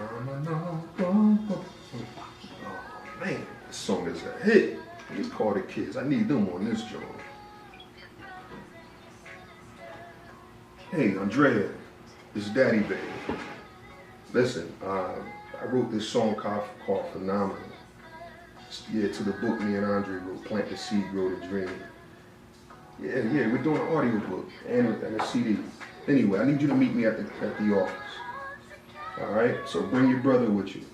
Phenomenal. Oh, man, this song is a hit. These Carter kids, I need them on this joint. Hey, Andrea, this is Daddy Baby. Listen, I wrote this song called Phenomenal. Yeah, to the book me and Andre wrote, Plant the Seed, Grow the Dream. Yeah, we're doing an audio book and a CD. Anyway, I need you to meet me at the office. All right, so bring your brother with you.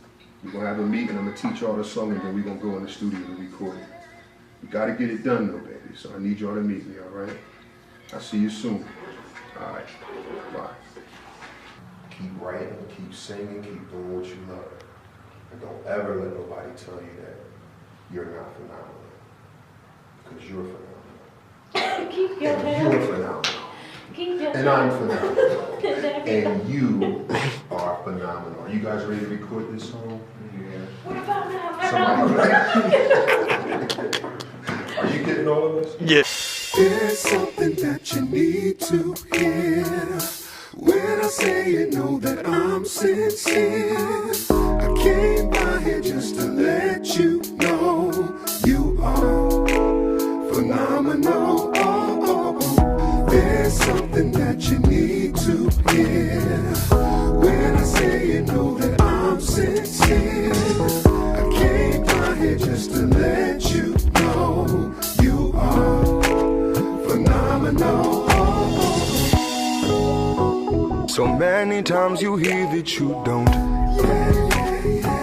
We're gonna have a meeting, I'm gonna teach y'all the song, and then we're gonna go in the studio to record it. You gotta get it done though, baby, so I need y'all to meet me, all right? I'll see you soon. All right, bye. Keep writing, keep singing, keep doing what you love. And don't ever let nobody tell you that you're not phenomenal. Because you're phenomenal. Keep your and you're phenomenal. Keep your and I'm phenomenal. And you are phenomenal. Are you guys ready to record this song? Yeah. What about now? Somebody. Are you getting all of this? Yes. There's something that you need to hear. When I say you know that I'm sincere, I came by here just to let you know you are phenomenal. There's something that you need to hear. When I say you know that I'm sincere, I came by here just to let you know you are phenomenal. So many times you hear that you don't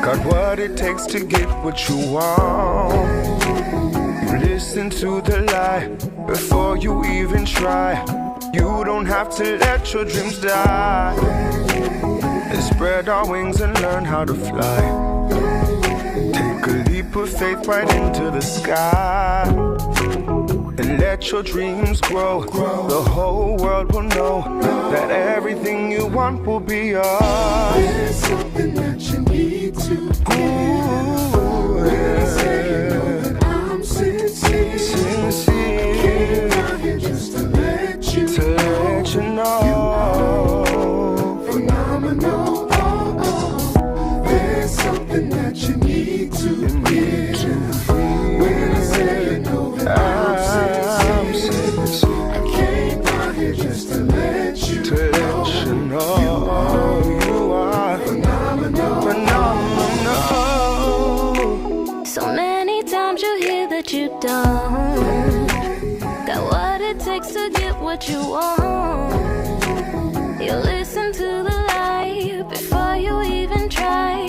got what it takes to get what you want. You listen to the lie before you even try. You don't have to let your dreams die. Let's spread our wings and learn how to fly. Take a leap of faith right into the sky. And let your dreams grow. The whole world will know that everything you want will be yours. There's something that you need to hear. When I say you know that I'm sincere, I came out here just to let you know you are phenomenal. There's something that you need to hear. When I say you know that I'm sincere, I came out here just to let you know you are phenomenal. So many times you hear that you don't got what it takes to get what you want. You listen to the lie before you even try.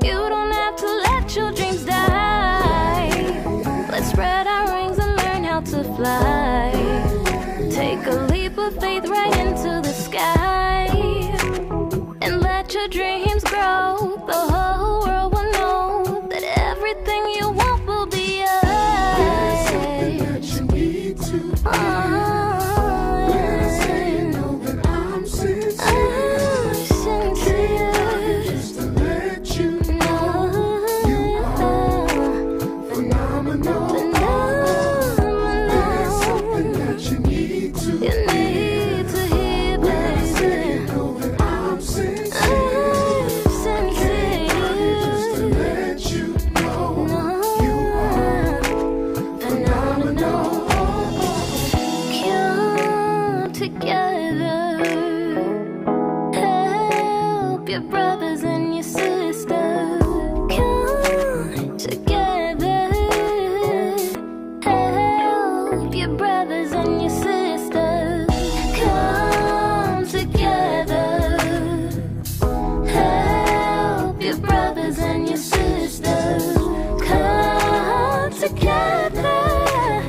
You don't have to let your dreams die. Let's spread our wings and learn how to fly. Take a leap of faith right into the sky. And let your dreams grow. The whole world will know that everything you want will be yours. There's something that you need to hear. When I say you know that I'm sincere, just to let you know you are phenomenal. There's something that you need to hear. When I say you know that I'm sincere, just to let you know you are phenomenal. Come together, help your brothers and your sisters. Come together, help your brothers and your sisters. Come together, help your brothers and your sisters. Come together,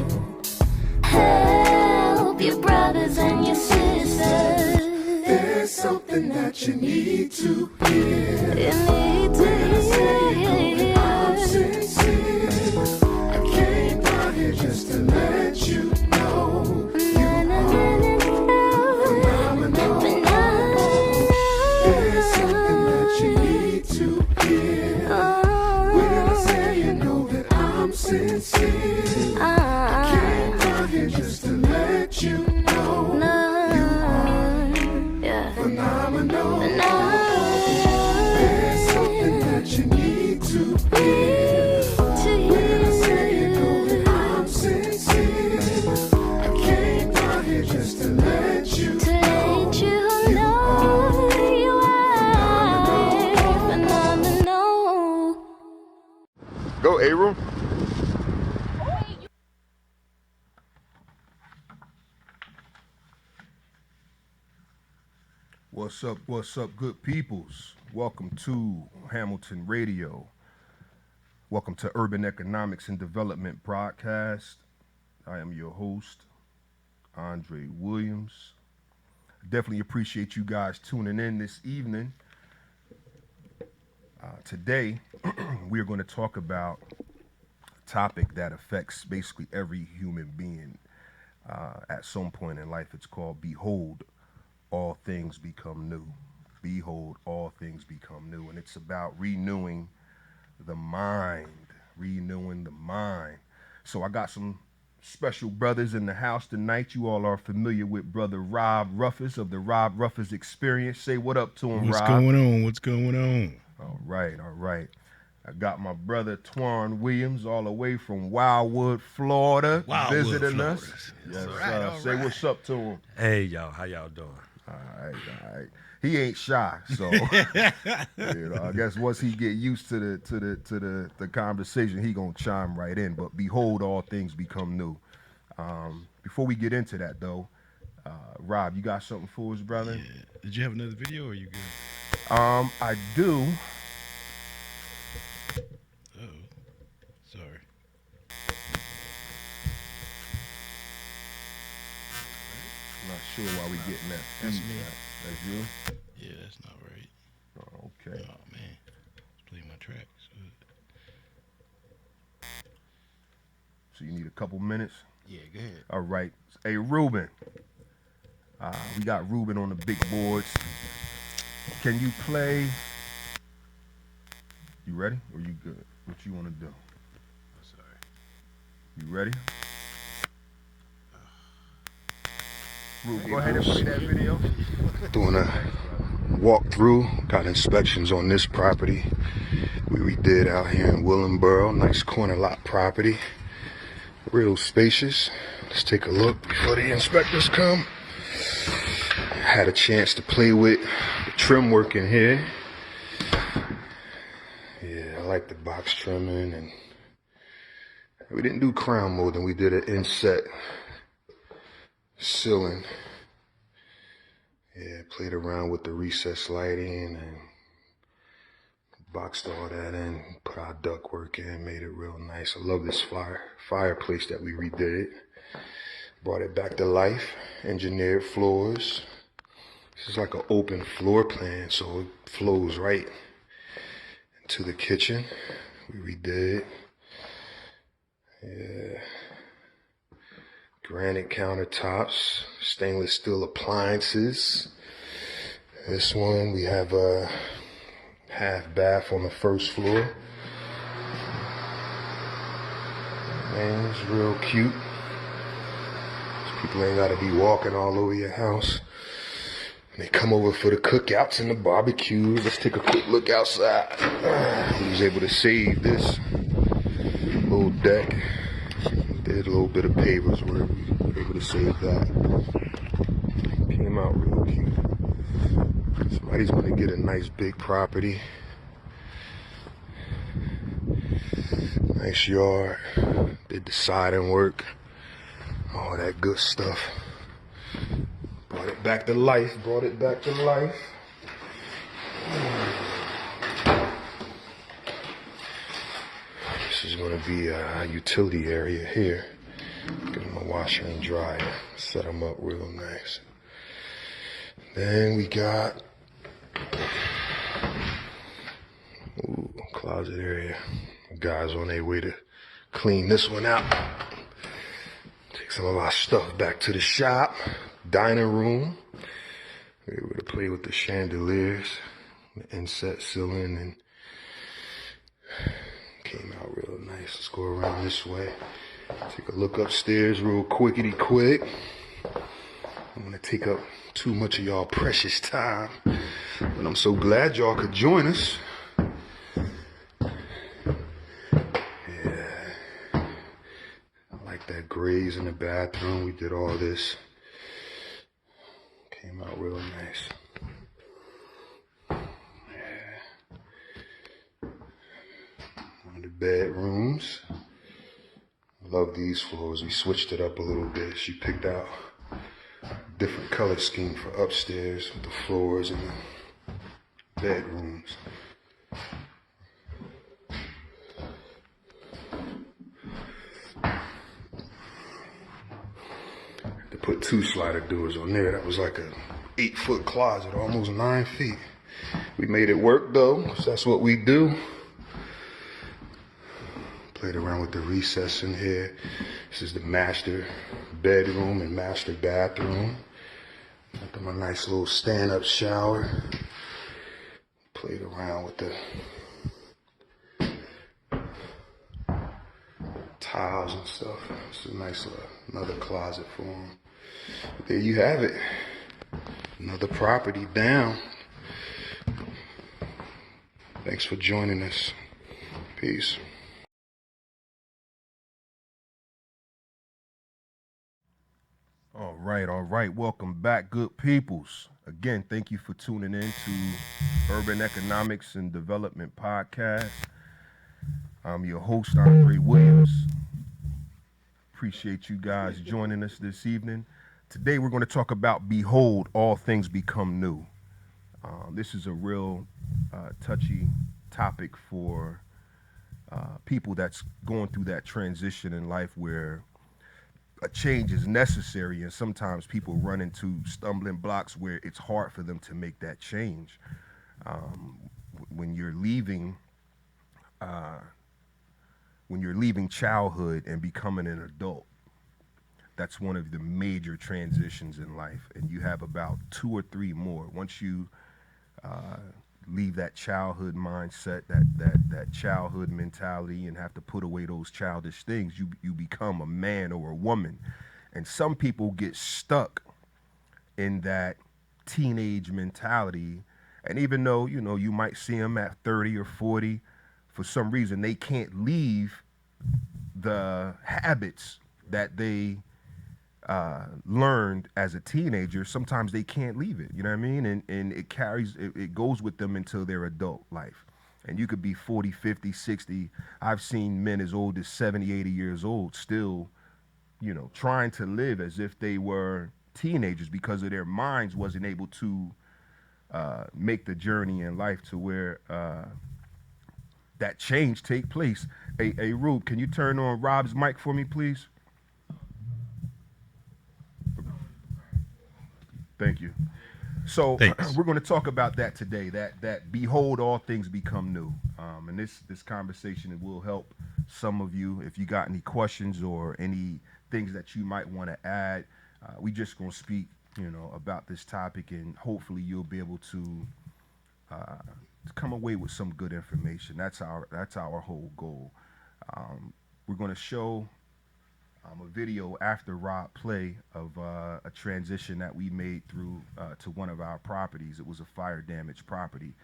help your brothers and your sisters. There's something that you need to hear. You need to When I say you know that I'm hear. sincere, I came out here just to let you know you are phenomenal. There's something that you need to hear. When I say you know that I'm sincere, I came out here just to let you know you are phenomenal. Go, Abram. What's up, good peoples? Welcome to Hamilton Radio. Welcome to Urban Economics and Development Broadcast. I am your host, Andre Williams. Definitely appreciate you guys tuning in this evening. Today, we are going to talk about a topic that affects basically every human being at some point in life. It's called Behold, All Things Become New. Behold, all things become new. And it's about renewing the mind. So I got some special brothers in the house tonight. You all are familiar with Brother Rob Ruffus of the Rob Ruffus Experience. Say what up to him, What's Rob. What's going on? All right. I got my brother Twan Williams all the way from Wildwood, Florida, visiting us. Yes, all Say right. what's up to him. Hey, y'all. How y'all doing? All right. He ain't shy, so I guess once he get used to the conversation, he gonna chime right in. But behold, all things become new. Before we get into that, though, Rob, you got something for us, brother? Yeah. Did you have another video, or are you good? I do. Oh, sorry. I'm not sure why we getting that. That's feedback. me. That's you. Yeah, that's not right. Oh, okay. Oh man, let's play my tracks. So you need a couple minutes. Yeah, go ahead. All right. Hey, Ruben. We got Ruben on the big boards. Can you play? You ready? Or you good? What you want to do? Sorry. You ready? Ruben, go ahead and play that video. Doing a walkthrough, got inspections on this property we redid out here in Willenboro. Nice corner lot property, real spacious. Let's take a look before the inspectors come. Had a chance to play with the trim work in here. Yeah, I like the box trimming, and we didn't do crown molding, we did an inset ceiling. Yeah, played around with the recessed lighting and boxed all that in, put our ductwork in, made it real nice. I love this fireplace that we redid. Brought it back to life, engineered floors. This is like an open floor plan, so it flows right into the kitchen. We redid. Yeah. Granite countertops, stainless steel appliances. This one, we have a half bath on the first floor. Man, it's real cute. People ain't gotta be walking all over your house. When they come over for the cookouts and the barbecues, let's take a quick look outside. He was able to save this little deck. Did a little bit of pavers work. We were able to save that. Came out real cute. Somebody's gonna get a nice big property. Nice yard. Did the siding work. All that good stuff. Brought it back to life. This is going to be a utility area here. Get them a washer and dryer. Set them up real nice. Then we got closet area. Guys on their way to clean this one out. Take some of our stuff back to the shop. Dining room. We were able to play with the chandeliers, the inset ceiling, and came out real nice. Let's go around this way. Take a look upstairs real quickity quick. I'm gonna take up too much of y'all precious time, but I'm so glad y'all could join us. Yeah, I like that grays in the bathroom. We did all this. Came out real nice. Yeah. One of the bedrooms. Love these floors. We switched it up a little bit. She picked out different color scheme for upstairs with the floors and the bedrooms. To put 2 slider doors on there, that was like a 8-foot closet, almost 9 feet. We made it work though, 'cause that's what we do. Played around with the recess in here. This is the master bedroom and master bathroom. Got them a nice little stand-up shower. Played around with the tiles and stuff. It's a nice another closet for them. There you have it. Another property down. Thanks for joining us. Peace. All right. Welcome back, good peoples. Again, thank you for tuning in to Urban Economics and Development Podcast. I'm your host, Andre Williams. Appreciate you guys joining us this evening. Today we're going to talk about Behold, All Things Become New. This is a real touchy topic for people that's going through that transition in life where a change is necessary, and sometimes people run into stumbling blocks where it's hard for them to make that change. When you're leaving childhood and becoming an adult, that's one of the major transitions in life, and you have about 2 or 3 more. Once you leave that childhood mindset, that childhood mentality, and have to put away those childish things, you become a man or a woman. And some people get stuck in that teenage mentality, and even though you might see them at 30 or 40, for some reason they can't leave the habits that they learned as a teenager. Sometimes they can't leave it, you know what I mean? And it goes with them until their adult life. And you could be 40, 50, 60. I've seen men as old as 70, 80 years old still, trying to live as if they were teenagers because of their minds wasn't able to make the journey in life to where that change take place. Hey, Rube, can you turn on Rob's mic for me, please? Thank you. So we're going to talk about that today, that behold, all things become new. And this conversation will help some of you. If you got any questions or any things that you might want to add, we just going to speak, about this topic, and hopefully you'll be able to come away with some good information. That's our whole goal. We're going to show a video after Rob play of a transition that we made through to one of our properties. It was a fire damaged property,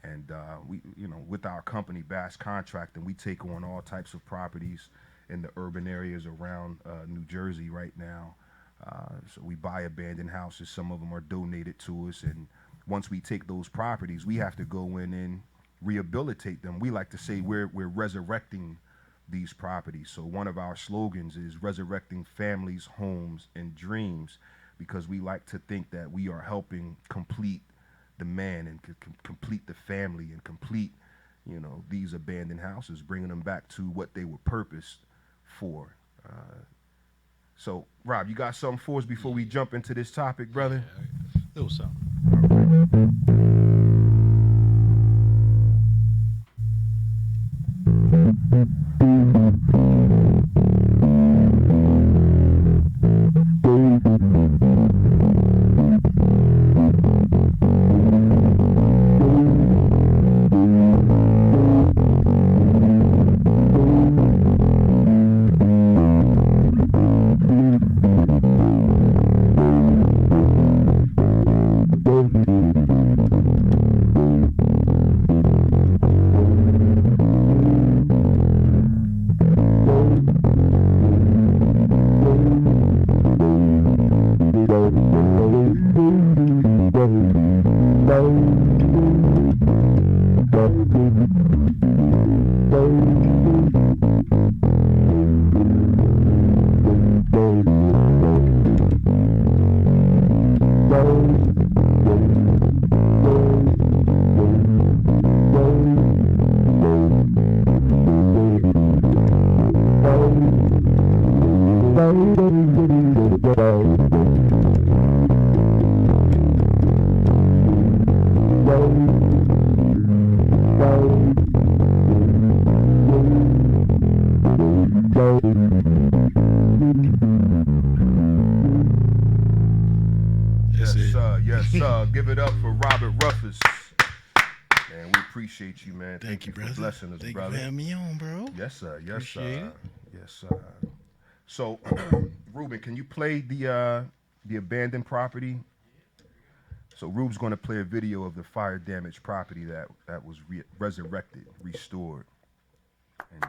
and we, with our company Bass Contracting, we take on all types of properties in the urban areas around New Jersey right now. So we buy abandoned houses. Some of them are donated to us, and once we take those properties, we have to go in and rehabilitate them. We like to say we're resurrecting these properties. So one of our slogans is resurrecting families, homes, and dreams, because we like to think that we are helping complete the man and complete the family and complete, these abandoned houses, bringing them back to what they were purposed for. So, Rob, you got something for us before we jump into this topic, brother? Yeah, a little something. appreciate you, man. Thank you, for brother. blessing us, Thank brother. you for having me on, bro. Yes, sir. Yes, Appreciate sir. it. Yes, sir. So, Ruben, can you play the abandoned property? So Rube's going to play a video of the fire damaged property that was resurrected, restored, and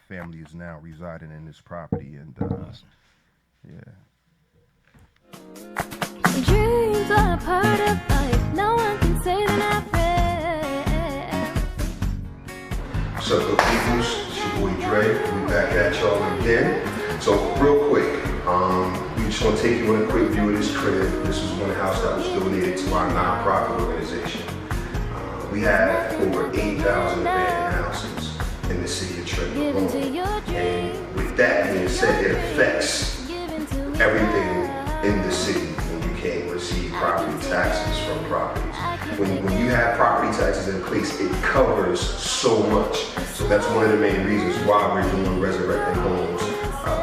family is now residing in this property. And yeah. Dreams are a part of life. No one can say they're not real. What's up, good peoples? It's your boy Dre. We back at y'all again. So real quick, we just want to take you on a quick view of this crib. This was one house that was donated to our nonprofit organization. We have over 8,000 abandoned houses in the city of Trenton Give into alone. your dreams. And with that being said, it affects Give into everything in the city when you can't receive property taxes from properties. When you have property taxes in place, it covers so much. So that's one of the main reasons why we're doing resurrecting homes,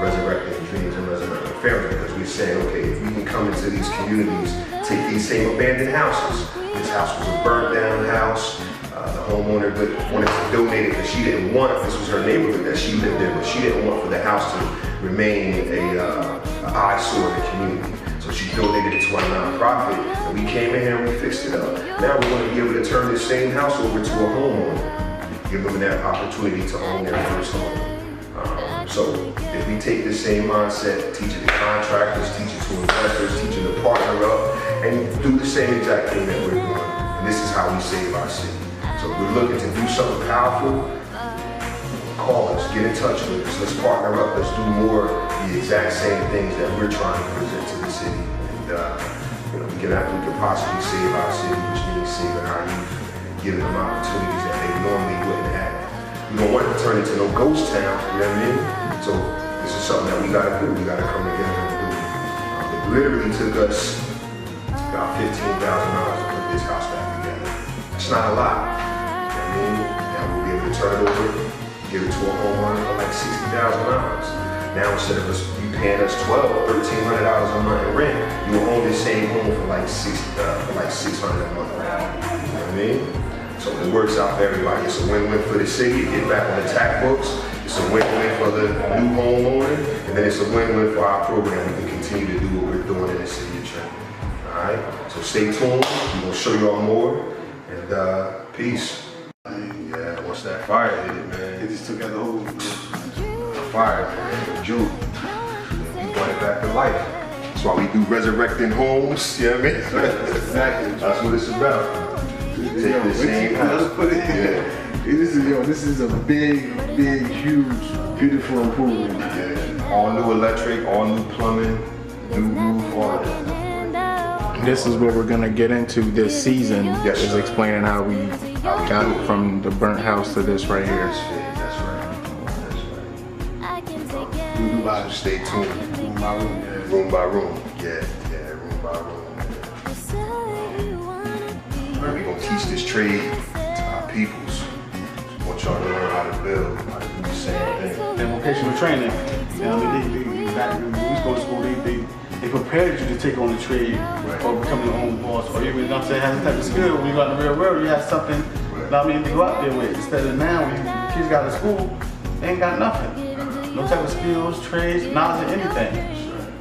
resurrecting dreams, and resurrecting families, because we're saying, okay, if we can come into these communities, take these same abandoned houses. This house was a burnt down house. The homeowner wanted to donate it because she didn't want, this was her neighborhood that she lived in, but she didn't want for the house to remain an eyesore in the community. So she donated it to our nonprofit, and we came in here and we fixed it up. Now we want to be able to turn this same house over to a homeowner, give them that opportunity to own their first home. So if we take the same mindset, teach it to contractors, teach it to investors, teach them to partner up, and do the same exact thing that we're doing. And this is how we save our city. So if we're looking to do something powerful, call us, get in touch with us. Let's partner up. Let's do more of the exact same things that we're trying to present to the city. And we can possibly save our city, which means saving our youth, giving them opportunities that they normally wouldn't have. We don't want it to turn into no ghost town, you know what I mean? So this is something that we gotta do. We gotta come together and do it. It literally took us about $15,000 to put this house back together. It's not a lot. You know what I mean? Now we'll be able to turn it over, give it to a homeowner for like $60,000. Now instead of you paying us $1,200, $1,300 a month in rent, you will own this same home for like $600 a month. You know what I mean? So it works out for everybody. It's a win-win for the city to get back on the tax books. It's a win-win for the new homeowner, and then it's a win-win for our program. We can continue to do what we're doing in the city of Trenton. All right. So stay tuned. We're gonna show y'all more. And peace. Yeah, once that fire hit it, man. It just took out the whole Fire, man. Jude. We brought it back to life. That's why we do resurrecting homes. You know what I mean? exactly. That's what it's about. Take the same house. Yeah. This is a big, huge, beautiful improvement. Yeah. All new electric, all new plumbing, new roof, all of that. This is what we're gonna get into this season. Yes, is sir. explaining how we got it from the burnt house to this right here. That's right. I can take So stay tuned. Room by room, yeah. Room by room. Yeah, room by room. We're gonna teach this trade to our peoples. I want y'all to learn how to build, how to do the same thing. And vocational training. You know, when we go to school, they prepared you to take on the trade or become your own boss, or even, you know what I'm saying, have some type of skill. When you go out in the real world, you have something, you know what I mean, to go out there with. Instead of now, when kids got to school, they ain't got nothing. No type of skills, trades, knowledge, or anything.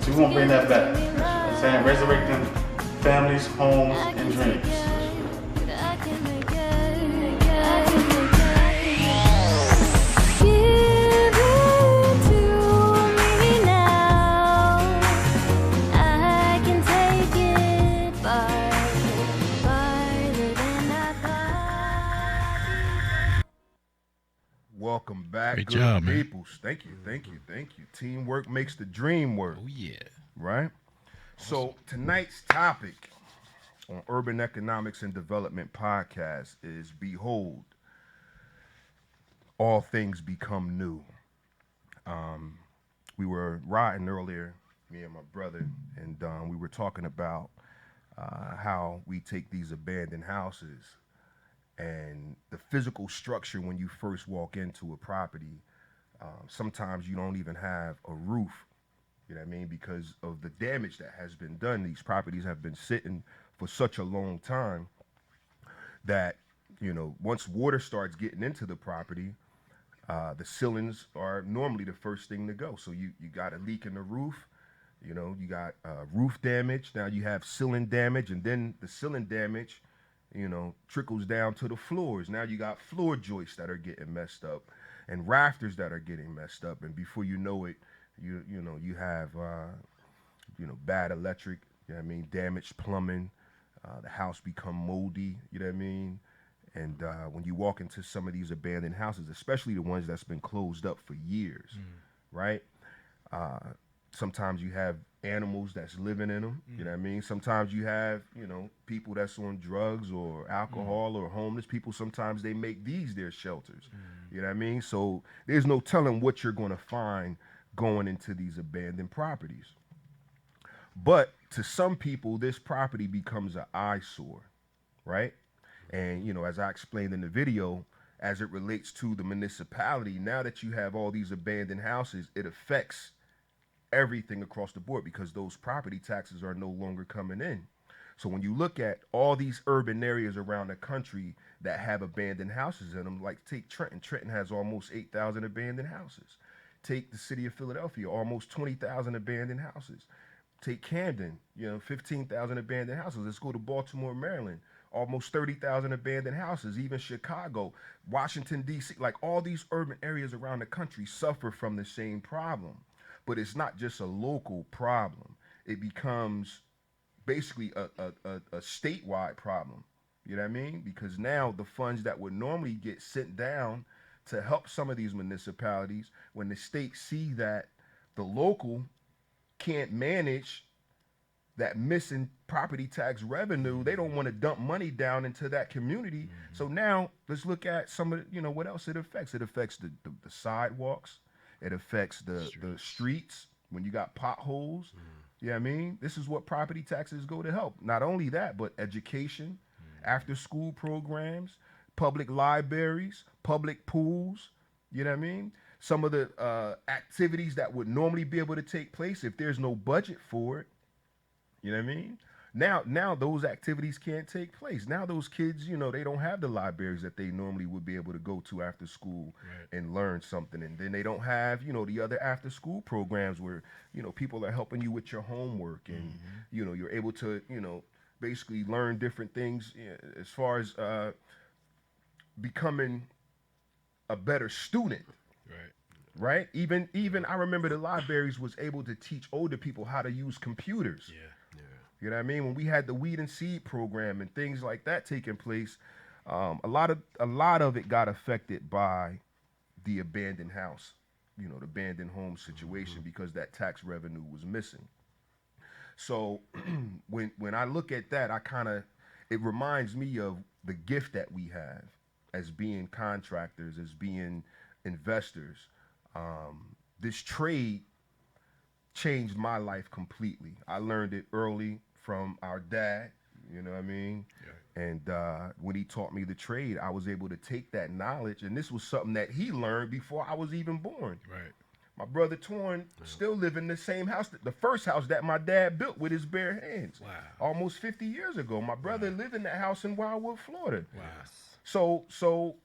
So we want to bring that back. You know what I'm saying, resurrecting families, homes, and dreams. Welcome back, Great good job, man. peoples. Thank you. Teamwork makes the dream work, Oh yeah. right? So tonight's topic on Urban Economics and Development Podcast is Behold, All Things Become New. We were riding earlier, me and my brother, and we were talking about how we take these abandoned houses and the physical structure when you first walk into a property. Sometimes you don't even have a roof, you know what I mean, because of the damage that has been done. These properties have been sitting for such a long time that you know, once water starts getting into the property, the ceilings are normally the first thing to go. So you got a leak in the roof, you know, you got roof damage. Now you have ceiling damage, and then the ceiling damage, you know, trickles down to the floors. Now you got floor joists that are getting messed up, and rafters that are getting messed up. And before you know it, you know you have you know, bad electric. You know what I mean? Damaged plumbing. The house become moldy. You know what I mean? And when you walk into some of these abandoned houses, especially the ones that's been closed up for years, right? Sometimes you have animals that's living in them. You know what I mean? Sometimes you have, you know, people that's on drugs or alcohol or homeless people. Sometimes they make these their shelters. You know what I mean? So there's no telling what you're going to find going into these abandoned properties. But to some people, this property becomes an eyesore, right? And, you know, as I explained in the video, as it relates to the municipality, now that you have all these abandoned houses, it affects everything across the board because those property taxes are no longer coming in. So when you look at all these urban areas around the country that have abandoned houses in them, like take Trenton. Trenton has almost 8,000 abandoned houses. Take the city of Philadelphia, almost 20,000 abandoned houses. Take Camden, you know, 15,000 abandoned houses. Let's go to Baltimore, Maryland, almost 30,000 abandoned houses. Even Chicago, Washington, D.C., like all these urban areas around the country suffer from the same problem. But it's not just a local problem. It becomes basically a statewide problem. You know what I mean? Because now the funds that would normally get sent down to help some of these municipalities, when the state see that the local can't manage that missing property tax revenue, they don't want to dump money down into that community. So now let's look at some of, you know, what else it affects. It affects the sidewalks. It affects the streets when you got potholes. You know what I mean? This is what property taxes go to help. Not only that, but education, after school programs, public libraries, public pools. You know what I mean? Some of the activities that would normally be able to take place if there's no budget for it. You know what I mean? Now those activities can't take place. Now those kids, you know, they don't have the libraries that they normally would be able to go to after school and learn something. And then they don't have, you know, the other after school programs where, you know, people are helping you with your homework and, you know, you're able to, you know, basically learn different things as far as becoming a better student. Right? Even I remember the libraries was able to teach older people how to use computers. You know what I mean? When we had the Weed and Seed program and things like that taking place, a lot of it got affected by the abandoned house, you know, the abandoned home situation because that tax revenue was missing. So when I look at that, it reminds me of the gift that we have as being contractors, as being investors. This trade changed my life completely. I learned it early from our dad, you know what I mean? And when he taught me the trade, I was able to take that knowledge, and this was something that he learned before I was even born. My brother Torn still live in the same house, the first house that my dad built with his bare hands. Almost 50 years ago. My brother lived in that house in Wildwood, Florida. So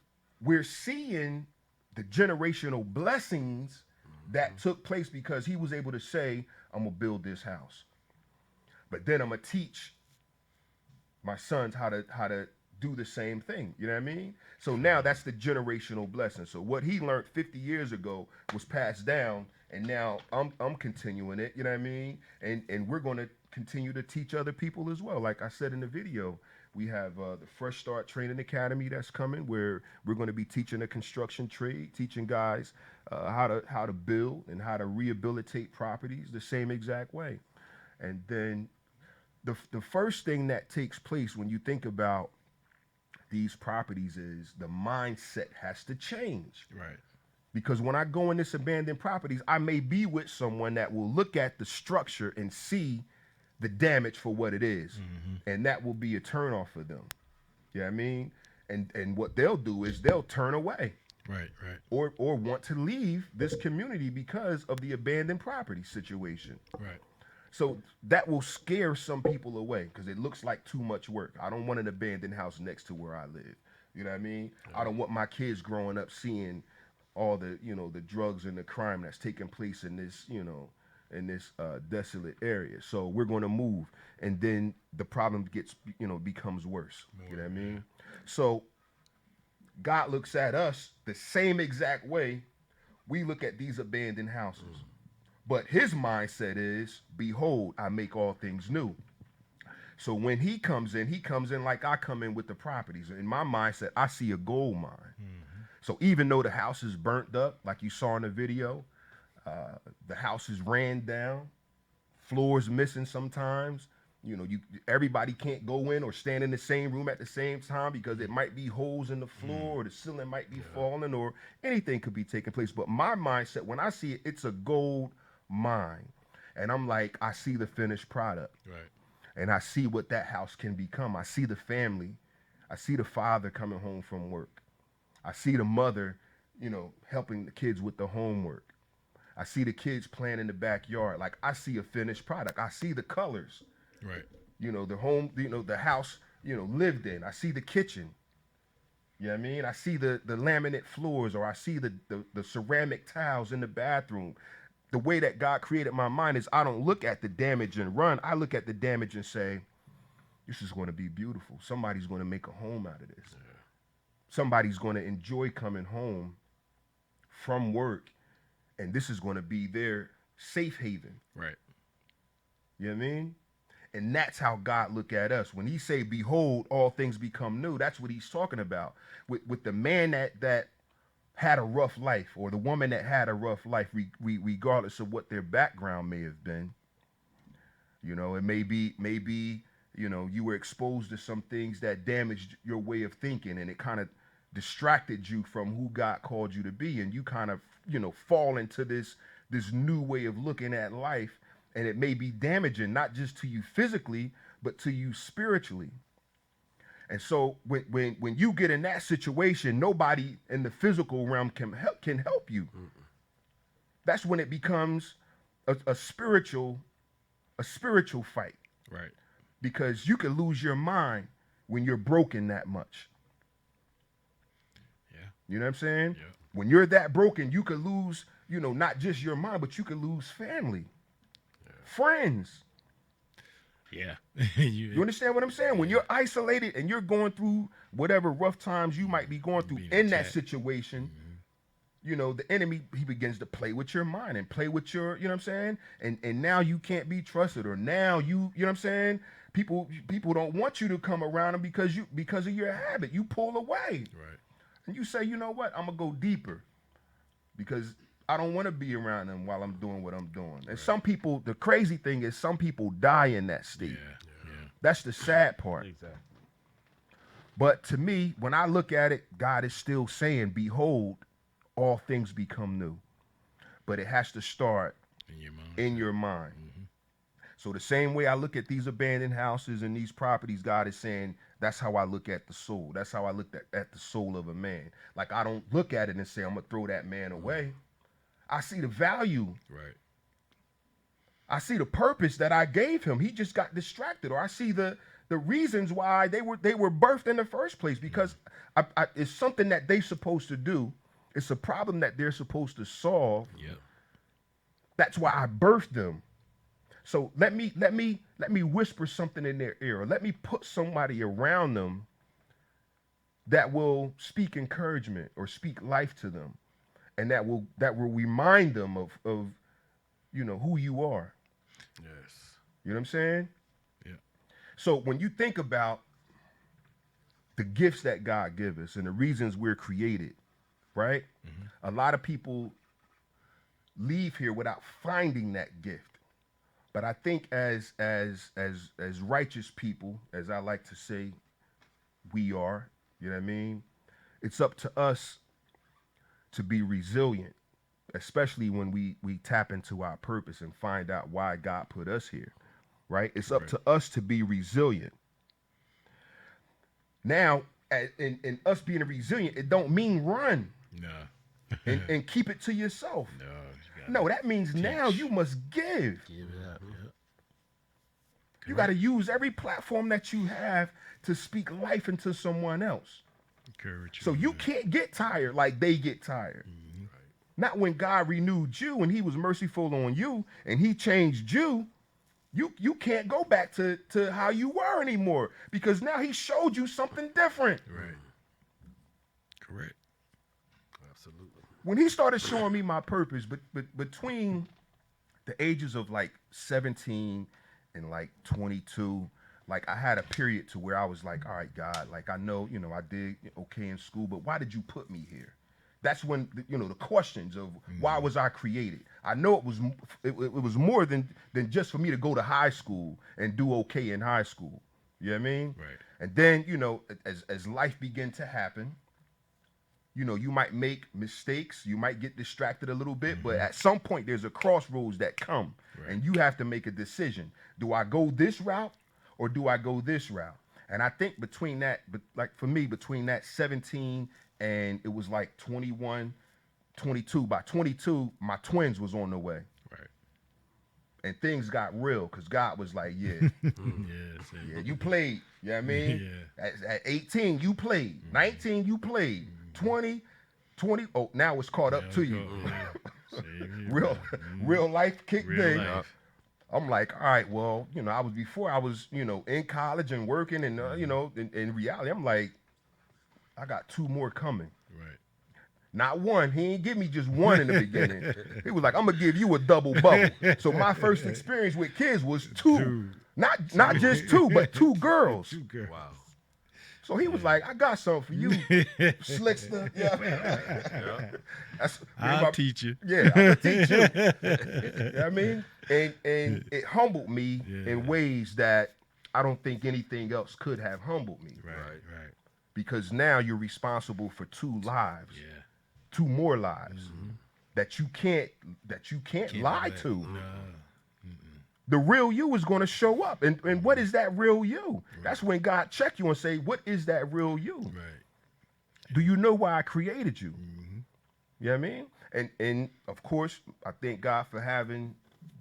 we're seeing the generational blessings that took place because he was able to say, I'm gonna build this house. But then I'm gonna teach my sons how to do the same thing. You know what I mean? So now that's the generational blessing. So what he learned 50 years ago was passed down, and now I'm continuing it. You know what I mean? And we're gonna continue to teach other people as well. Like I said in the video, we have the Fresh Start Training Academy that's coming, where we're going to be teaching a construction trade, teaching guys how to build and how to rehabilitate properties the same exact way. And then the first thing that takes place when you think about these properties is the mindset has to change. Because when I go in this abandoned properties, I may be with someone that will look at the structure and see the damage for what it is. And that will be a turnoff for them. You know what I mean? And what they'll do is they'll turn away. Or want to leave this community because of the abandoned property situation. So that will scare some people away because it looks like too much work. I don't want an abandoned house next to where I live. You know what I mean? I don't want my kids growing up seeing all the, you know, the drugs and the crime that's taking place in this, you know, in this desolate area. So we're going to move, and then the problem gets, you know, becomes worse. You know what I mean? So God looks at us the same exact way we look at these abandoned houses. But his mindset is, behold, I make all things new. So when he comes in like I come in with the properties. In my mindset, I see a gold mine. So even though the house is burnt up, like you saw in the video, the house is ran down, floors missing sometimes. You know, everybody can't go in or stand in the same room at the same time because it might be holes in the floor or the ceiling might be falling or anything could be taking place. But my mindset, when I see it, it's a gold mine. And I'm like, I see the finished product. Right. And I see what that house can become. I see the family. I see the father coming home from work. I see the mother, you know, helping the kids with the homework. I see the kids playing in the backyard. Like, I see a finished product. I see the colors. Right. You know, the home, you know, the house, you know, lived in. I see the kitchen. You know what I mean? I see the laminate floors, or I see the ceramic tiles in the bathroom. The way that God created my mind is I don't look at the damage and run. I look at the damage and say, this is going to be beautiful. Somebody's going to make a home out of this. Yeah. Somebody's going to enjoy coming home from work, and this is going to be their safe haven. Right. You know what I mean? And that's how God look at us. When he say, behold, all things become new, that's what he's talking about. With the man that had a rough life, or the woman that had a rough life, regardless of what their background may have been. You know, it may be, you know, you were exposed to some things that damaged your way of thinking, and it kind of distracted you from who God called you to be, and you kind of, you know, fall into this new way of looking at life, and it may be damaging, not just to you physically, but to you spiritually. And so when you get in that situation, nobody in the physical realm can help you. That's when it becomes a spiritual fight. Right. Because you can lose your mind when you're broken that much. Yeah. You know what I'm saying? Yeah. When you're that broken, you could lose, you know, not just your mind, but you could lose family, friends. Yeah. You understand what I'm saying? When you're isolated and you're going through whatever rough times you might be going through in that situation, you know, the enemy, he begins to play with your mind and play with your, you know what I'm saying? And now you can't be trusted, or now you know what I'm saying? People don't want you to come around them because of your habit. You pull away. Right. And you say, you know what? I'm going to go deeper because I don't want to be around them while I'm doing what I'm doing. And some people, the crazy thing is some people die in that state. Yeah. That's the sad part. Exactly. But to me, when I look at it, God is still saying, behold, all things become new. But it has to start in your mind. So the same way I look at these abandoned houses and these properties, God is saying, that's how I look at the soul. That's how I look at the soul of a man. Like, I don't look at it and say, I'm going to throw that man away. I see the value. Right. I see the purpose that I gave him. He just got distracted. Or I see the reasons why they were birthed in the first place, because it's something that they're supposed to do. It's a problem that they're supposed to solve. Yep. That's why I birthed them. So let me whisper something in their ear. Or let me put somebody around them that will speak encouragement or speak life to them, and that will remind them of you know who you are. Yes. You know what I'm saying? Yeah. So when you think about the gifts that God gives us and the reasons we're created, right? A lot of people leave here without finding that gift. But I think as righteous people, as I like to say, we are, you know what I mean? It's up to us to be resilient, especially when we tap into our purpose and find out why God put us here, right? It's up to us to be resilient. Now, in us being resilient, it don't mean run. No. and keep it to yourself. No. No, that means now you must give. Give it up. Yep. You got to use every platform that you have to speak life into someone else. Concur with you. So you can't get tired like they get tired. Not when God renewed you and he was merciful on you and he changed you. You can't go back to how you were anymore because now he showed you something different. Right. Correct. Absolutely. When he started showing me my purpose, but between the ages of like 17 and like 22, like I had a period to where I was like, all right, God, like I know, I did okay in school, but why did you put me here? That's when the questions of why was I created. I know it was more than just for me to go to high school and do okay in high school. You know what I mean? Right. And then as life began to happen, you might make mistakes, you might get distracted a little bit, but at some point there's a crossroads that come, and you have to make a decision. Do I go this route or do I go this route? And I think between that, but like for me, between that 17 and it was like 21, 22, by 22, my twins was on the way. Right. And things got real because God was like, yeah, yeah, you played. You know what I mean? Yeah. At 18, you played. 19, you played. 20, oh, now it's caught up to you. Real life kicked in. I'm like, all right, well, I was in college and working and, in reality, I'm like, I got 2 more coming. Right. Not one. He ain't give me just one in the beginning. He was like, I'm gonna give you a double bubble. So my first experience with kids was 2. Not just 2, but 2 girls. 2 girls. Wow. So he was like, I got something for you, Slickster. Yeah. I'll teach you. Yeah, I'll teach you. You know what I mean? And it humbled me in ways that I don't think anything else could have humbled me. Right. Because now you're responsible for 2 lives. Yeah. 2 more lives that you can't lie to. No. The real you is going to show up. And what is that real you? Right. That's when God check you and say, what is that real you? Right. Do you know why I created you? You know what I mean? And of course, I thank God for having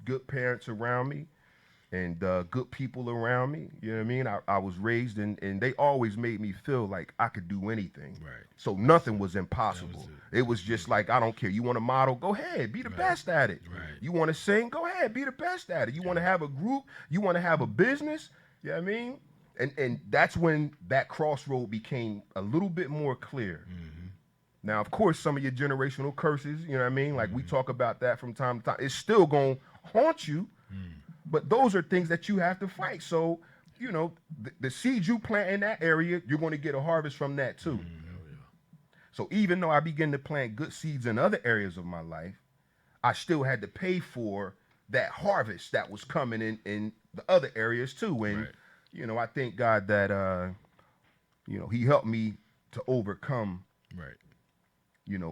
good parents around me and good people around me. You know what I mean? I was raised and they always made me feel like I could do anything. Right. So nothing was impossible. It was just like, I don't care. You want to model? Go ahead. Be the best at it. Right. You want to sing? Go ahead. Be the best at it. You want to have a group? You want to have a business? You know what I mean? And that's when that crossroad became a little bit more clear. Now, of course, some of your generational curses, you know what I mean? Like we talk about that from time to time. It's still going to haunt you. But those are things that you have to fight. So, the seeds you plant in that area, you're going to get a harvest from that too. So even though I began to plant good seeds in other areas of my life, I still had to pay for that harvest that was coming in the other areas too. And, I thank God that, he helped me to overcome,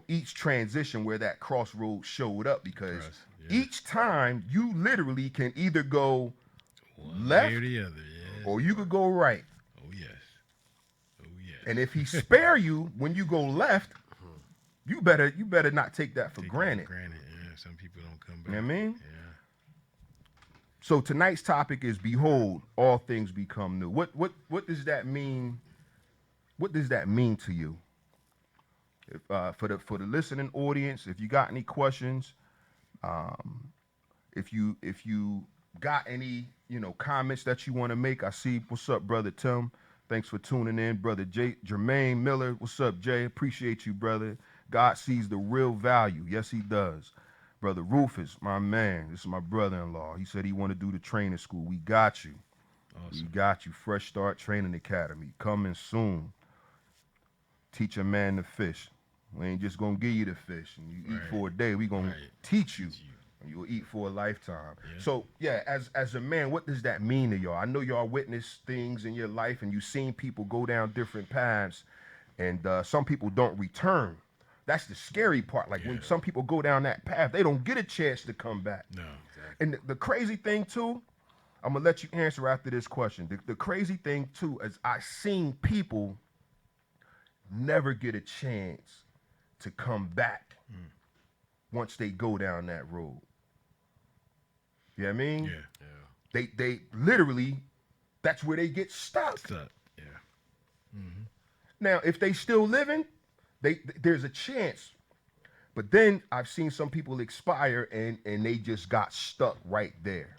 each transition where that crossroad showed up because each time you literally can either go left or the other, or you could go right. Oh yes. And if he spare you when you go left, you better not take that for granted. Yeah. Some people don't come back. You know what I mean? Yeah. So tonight's topic is behold, all things become new. What does that mean? What does that mean to you? If, for the listening audience, if you got any questions, if you got any comments that you want to make, I see. What's up, brother Tim? Thanks for tuning in, brother Jermaine Miller. What's up, Jay? Appreciate you, brother. God sees the real value. Yes, he does. Brother Rufus, my man. This is my brother-in-law. He said he want to do the training school. We got you. Awesome. We got you. Fresh Start Training Academy coming soon. Teach a man to fish. We ain't just gonna give you the fish and you eat for a day. We gonna teach you. And you'll eat for a lifetime. Yeah. So as a man, what does that mean to y'all? I know y'all witnessed things in your life and you've seen people go down different paths, and some people don't return. That's the scary part. Like when some people go down that path, they don't get a chance to come back. No. Exactly. And the crazy thing too, I'm gonna let you answer after this question. The crazy thing too is I seen people never get a chance to come back once they go down that road. You know what I mean? Yeah. They literally, that's where they get stuck. Yeah. Now, if they still living, there's a chance. But then I've seen some people expire and they just got stuck right there.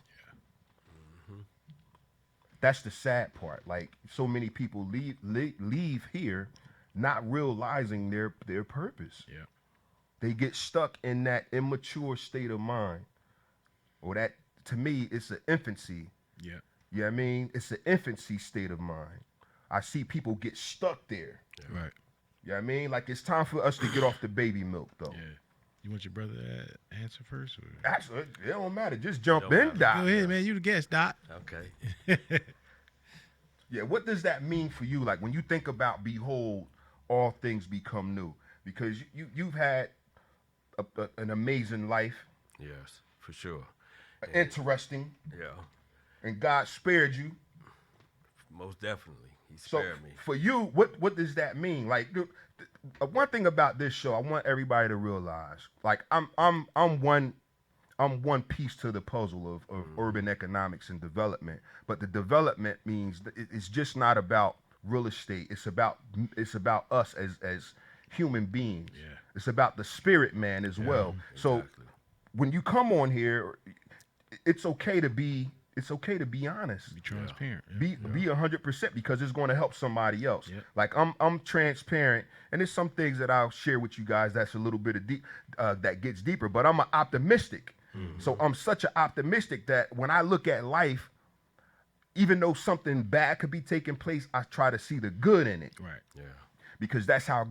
That's the sad part. Like, so many people leave here not realizing their purpose. Yeah. They get stuck in that immature state of mind. Or that, to me, it's an infancy. Yeah. You know what I mean? It's an infancy state of mind. I see people get stuck there. Right. You know what I mean? Like, it's time for us to get off the baby milk, though. Yeah. You want your brother to answer first? Or? Actually, it don't matter. Just jump Don't in, matter. Doc. Go ahead, man. You the guest, Doc. Okay. Yeah, what does that mean for you? Like, when you think about behold, all things become new. Because you've had an amazing life, Yes, for sure. interesting, Yeah, and God spared you. most definitely. He So spared me. for you, what does that mean? Like, one thing about this show, I want everybody to realize, like, I'm one piece to the puzzle of urban economics and development. But the development means it's just not about real estate. It's about us as human beings. Yeah. It's about the spirit man as well. So exactly. when you come on here, it's okay to be honest. Be transparent. Yeah. Be 100% because it's going to help somebody else. Yep. Like I'm transparent, and there's some things that I'll share with you guys that's a little bit of deep that gets deeper. But I'm an optimistic, so I'm such an optimistic that when I look at life, even though something bad could be taking place, I try to see the good in it Right. Yeah. because that's how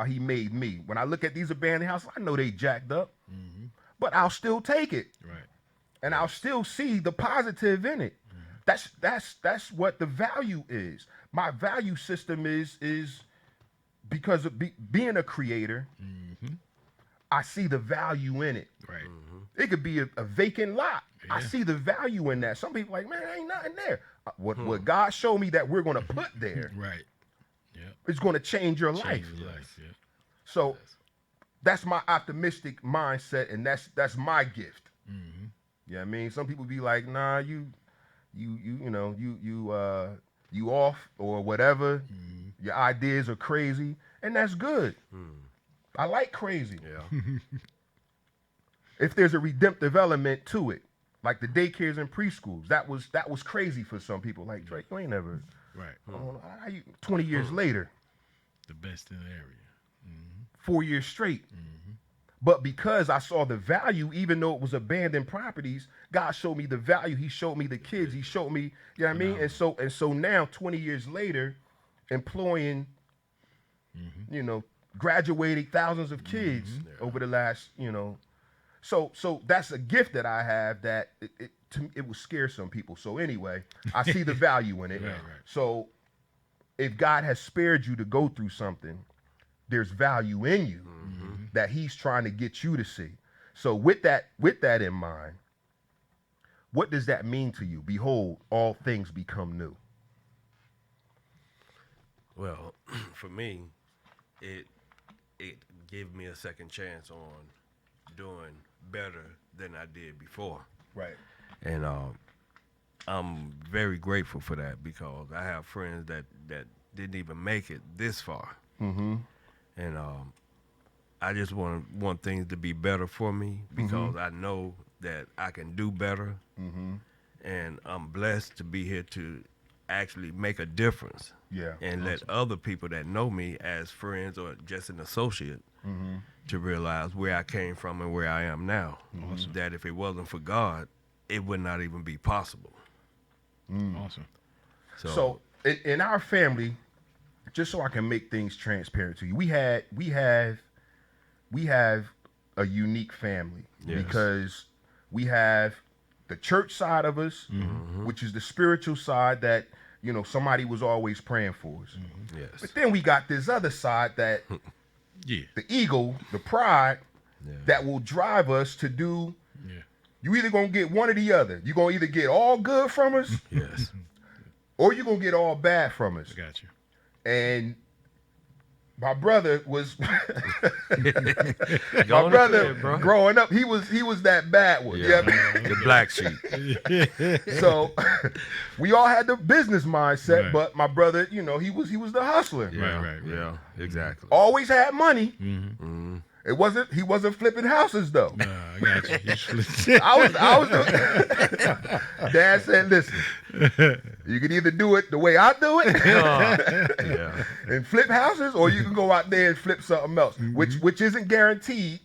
He made me. When I look at these abandoned houses, I know they jacked up, but I'll still take it. Right. And I'll still see the positive in it. That's what the value is. My value system is because of being a creator. I see the value in it. Right. It could be a vacant lot. I Yeah. see the value in that. Some people like, man, there ain't nothing there. What God showed me that we're gonna put there Right. Yeah. is gonna change your life. Change your life. Yeah. So that's my optimistic mindset, and that's my gift. You know what I mean? Some people be like, nah, you off or whatever. Your ideas are crazy, and that's good. I like crazy. Yeah. If there's a redemptive element to it, like the daycares and preschools, that was crazy for some people. Like, Drake, you ain't never. Right. How you 20 years later, The best in the area. 4 years straight. But because I saw the value, even though it was abandoned properties, God showed me the value. He showed me the kids. He showed me, you know what I mean? And so now, 20 years later, employing, graduating thousands of kids over the last, So that's a gift that I have that it will scare some people. So anyway, I see the value in it. Right. So if God has spared you to go through something, there's value in you that He's trying to get you to see. So with that in mind, what does that mean to you? Behold, all things become new. Well, for me, it gave me a second chance on doing better than I did before. Right. And I'm very grateful for that because I have friends that didn't even make it this far. And I just want things to be better for me because I know that I can do better. And I'm blessed to be here to actually make a difference. Yeah. And let other people that know me as friends or just an associate to realize where I came from and where I am now. That if it wasn't for God, it would not even be possible. Awesome. So in our family, just so I can make things transparent to you, we have a unique family because we have the church side of us, which is the spiritual side that somebody was always praying for us. Yes. But then we got this other side that Yeah. the ego, the pride, that will drive us to do. Yeah. You either gonna get one or the other. You gonna either get all good from us, Yes. or you gonna get all bad from us. I got you. And my brother was Go my on brother ahead, bro. growing up. He was that bad one. Yeah, Yeah. the black sheep. So we all had the business mindset, Right. but my brother, you know, he was the hustler. Right. Yeah, exactly. Always had money. Mm-hmm. He wasn't flipping houses though. Nah, I got you. You split- I was the Dad said, listen, you can either do it the way I do it Yeah. and flip houses, or you can go out there and flip something else, which isn't guaranteed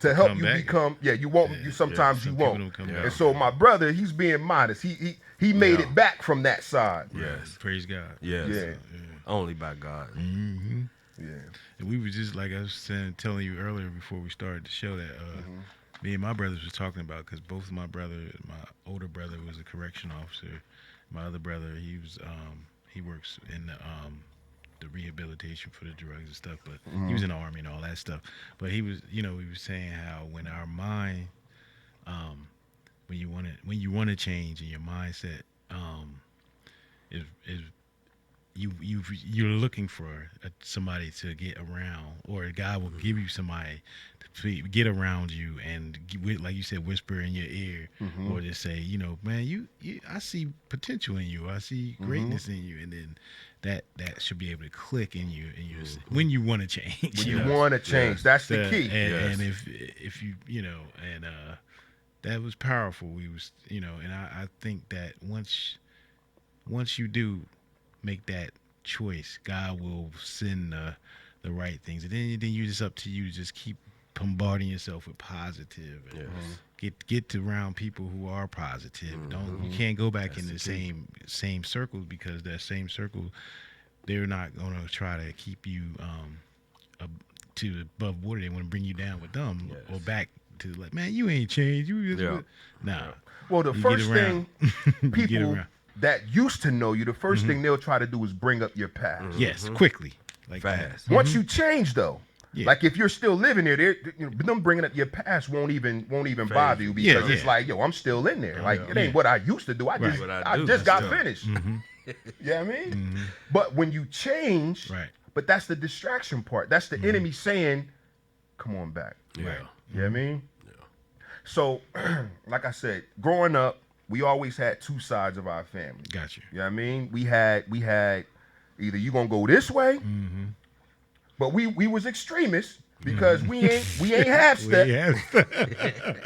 to help Come you back. become. Yeah, you won't. You sometimes some you people won't. don't come Yeah. back. And so my brother, he's being modest. He made Yeah. it back from that side. Yes. Praise God. Yes. Yeah. Only by God. Mm-hmm. Yeah. And we were just like I was telling you earlier before we started the show that me and my brothers was talking about, because both of my older brother was a correction officer. My other brother, he works in the rehabilitation for the drugs and stuff, but he was in the Army and all that stuff. But he was, we were saying how when our mind, when you want to change in your mindset, is you're looking for somebody to get around, or God will give you somebody to get around you and, like you said, whisper in your ear, or just say, man, you I see potential in you, I see greatness in you, and then that should be able to click in you, and when you want to change. When you want to change, that's the key. And if you and that was powerful. We was and I think that once you do make that choice, God will send the right things, and then you're just up to you to just keep bombarding yourself with positive, and get to around people who are positive. You can't go back in the same circles, because that same circle, they're not going to try to keep you to above water. They want to bring you down with them, or back to like, man, you ain't changed. You just nah. Well, the You first get around. thing You get people around. that used to know you, the 1st thing they'll try to do is bring up your past. Yes, quickly, like Fast. Once you change, though, Yeah. like if you're still living there, them bringing up your past won't even bother you, because it's Yeah. like, yo, I'm still in there. Like it ain't Yeah. what I used to do. I just What I I do, just got that's tough. finished. You know what I mean? But when you change, Right. but that's the distraction part. That's the enemy saying, "Come on back." Yeah. You know what I mean? So, like I said, growing up, we always had two sides of our family. Got you. You know what I mean? We had either you gonna go this way, but we was extremists, because we ain't half step.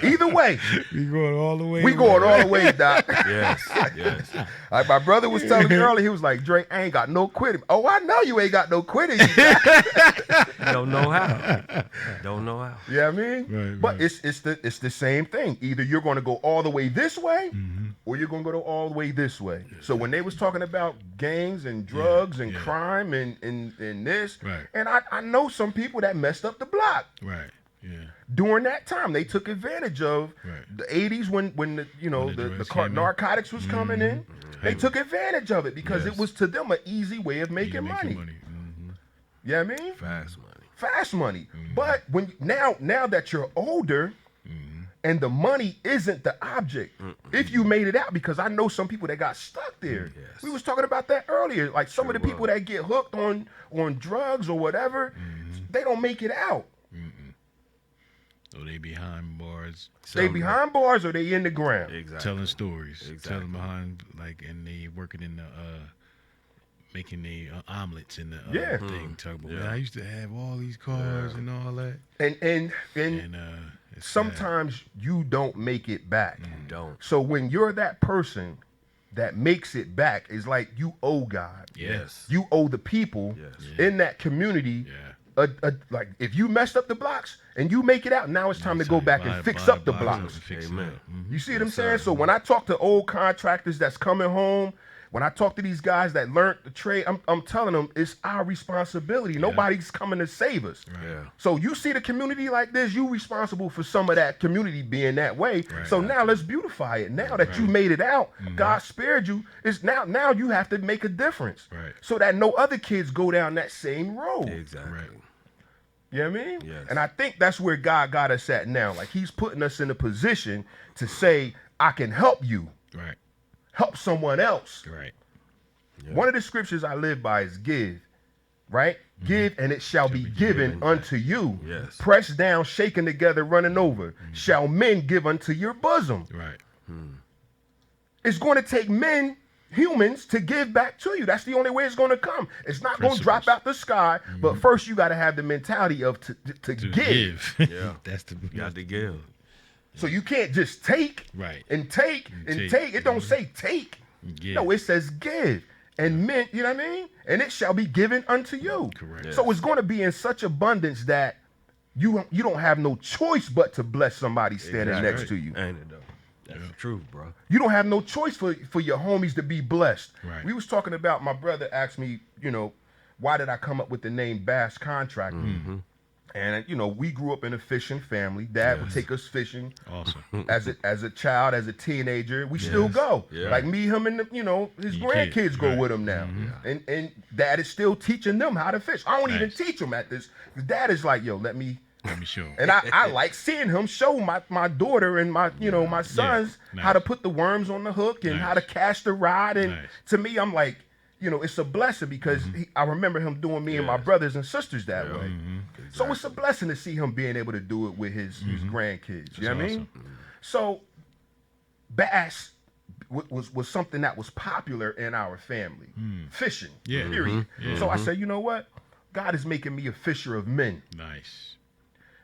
Either way, We going all the way. we going all the way, Doc. Yes. Yes. Like my brother was telling me earlier, he was like, "Drake, I ain't got no quitting." Oh, I know you ain't got no quitting. Don't know how. Don't know how. You know what I mean? Right, But right. it's the same thing. Either you're going to go all the way this way, or you're going to go all the way this way. So when they was talking about gangs and drugs and crime and this, Right. and I know some people that messed up the block Right. Yeah. during that time. They took advantage of Right. the 80s when the the the drugs came in. narcotics was coming in. They took advantage of it because it Yes. was to them an easy way of You making can make money. your money. You know what I mean? Fast money. Fast money. But when now that you're older, and the money isn't the object, if you made it out, because I know some people that got stuck there. Yes. We was talking about that earlier. Like some of the Sure people was. that get hooked on drugs or whatever, they don't make it out. So they behind bars They behind bars or they in the ground. Exactly. telling stories, Exactly. telling behind, like, and they working in the making the omelets in the Yeah. thing. Talk about, Yeah. man, I used to have all these cars and all that, And and it's sad. sometimes you don't make it back. Don't. So when you're that person that makes it back, it's like you owe God. Yes. You owe the people Yes. in that community. Yeah. Like if you messed up the blocks and you make it out, now it's time to go back and fix up the blocks. Amen. You see what I'm saying? So when I talk to old contractors that's coming home, when I talk to these guys that learned the trade, I'm telling them it's our responsibility. Nobody's coming to save us. Yeah. So you see the community like this, you responsible for some of that community being that way. So now let's beautify it. Now that you made it out, God spared you. It's now you have to make a difference. Right. So that no other kids go down that same road. Exactly. Right. You know what I mean? Yes. And I think that's where God got us at now. Like he's putting us in a position to say, I can help you. Right. Help someone else. Right. One of the scriptures I live by is give, right? Give and it shall be given unto you. Yes. Pressed down, shaken together, running over. Shall men give unto your bosom. Right. It's going to take men, humans, to give back to you. That's the only way it's going to come. It's not going to drop Principles. out the sky, but first you got to have the mentality of to give. Yeah. That's the Got to give. So you can't just take Right. and take and take. take. It don't say take. Give. No, it says give. And men, you know what I mean? And it shall be given unto you. Correct. So it's going to be in such abundance that you don't have no choice but to bless somebody standing Exactly. next to you. Ain't it though? That's the truth, bro. You don't have no choice for your homies to be blessed. Right. We was talking about, my brother asked me, why did I come up with the name Bass Contractor? And we grew up in a fishing family. Dad would take us fishing. Awesome. As a child, as a teenager, we still go. Yeah. Like me, him, and his Your grandkids kids, go right. with him now. And Dad is still teaching them how to fish. I don't even Nice. teach them at this. Dad is like, yo, let me. Let me show. And I like seeing him show my daughter and my sons Nice. how to put the worms on the hook and how to cast the rod. And Nice. to me, I'm like, it's a blessing because I remember him doing me and my brothers and sisters that way. So it's a blessing to see him being able to do it with his grandkids. You know what I mean? So bass was something that was popular in our family. Fishing. Yeah. Period. So I said, you know what? God is making me a fisher of men. Nice.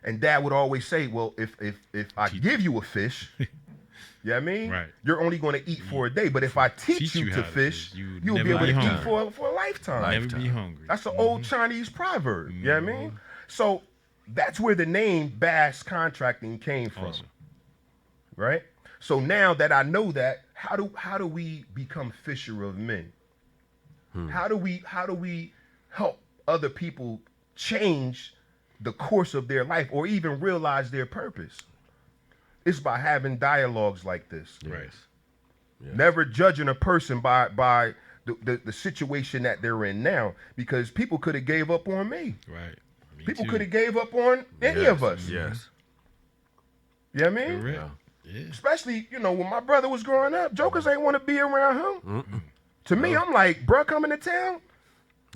And Dad would always say, well, if I give you a fish, you know what I mean? Right. You're only going to eat for a day. But if I teach you how to to fish, fish, you you'll never be able be to eat hungry. for a lifetime. Never be hungry. That's an old Chinese proverb. You know what I mean? So that's where the name Bass Contracting came from. Awesome. Right? So now that I know that, how do we become fisher of men? How do we help other people change the course of their life or even realize their purpose? It's by having dialogues like this. Right. Never judging a person by the situation that they're in now, because people could have gave up on me. Right. Me People too. could have gave up on any of us. Yes. You know what I mean? Correct. Yeah. Especially, when my brother was growing up, jokers ain't want to be around him. To me, I'm like, bruh coming to town,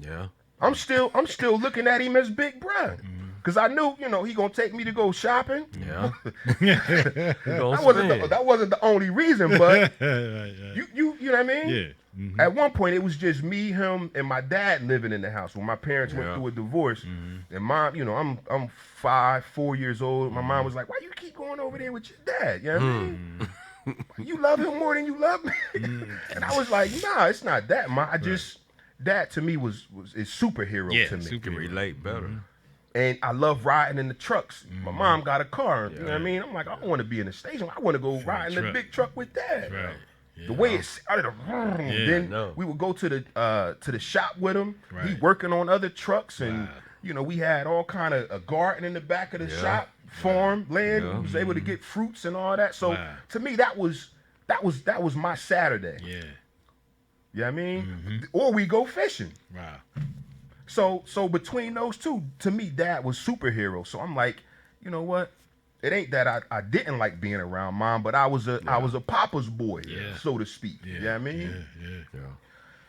Yeah. I'm still looking at him as big bruh. Cause I knew, he gonna take me to go shopping. Yeah. That wasn't the only reason, but you know what I mean? Yeah. At one point, it was just me, him, and my dad living in the house when my parents went Yeah. through a divorce. And mom, I'm 4 years old. My mom was like, "Why you keep going over there with your dad?" You know what I mean? You love him more than you love me. And I was like, "Nah, it's not that, ma. Dad to me is superhero Yeah, to me. You can relate better. And I love riding in the trucks. My mom got a car. You know what I mean? I'm like, I don't want to be in the station. I want to go ride in the truck. big truck with Dad. Right. Yeah. The way it started, then know. we would go to the shop with him. He Right. working on other trucks, and Wow. we had all kind of a garden in the back of the shop, farm land. Yeah. We was able to get fruits and all that. So Wow. to me, that was my Saturday. Yeah. You know what I mean? Or we go fishing. Wow. So between those two, to me, Dad was superhero. So I'm like, you know what? It ain't that I didn't like being around Mom, but I was a papa's boy, Yeah. so to speak. Yeah. You know what I mean? Yeah. Yeah. Yeah.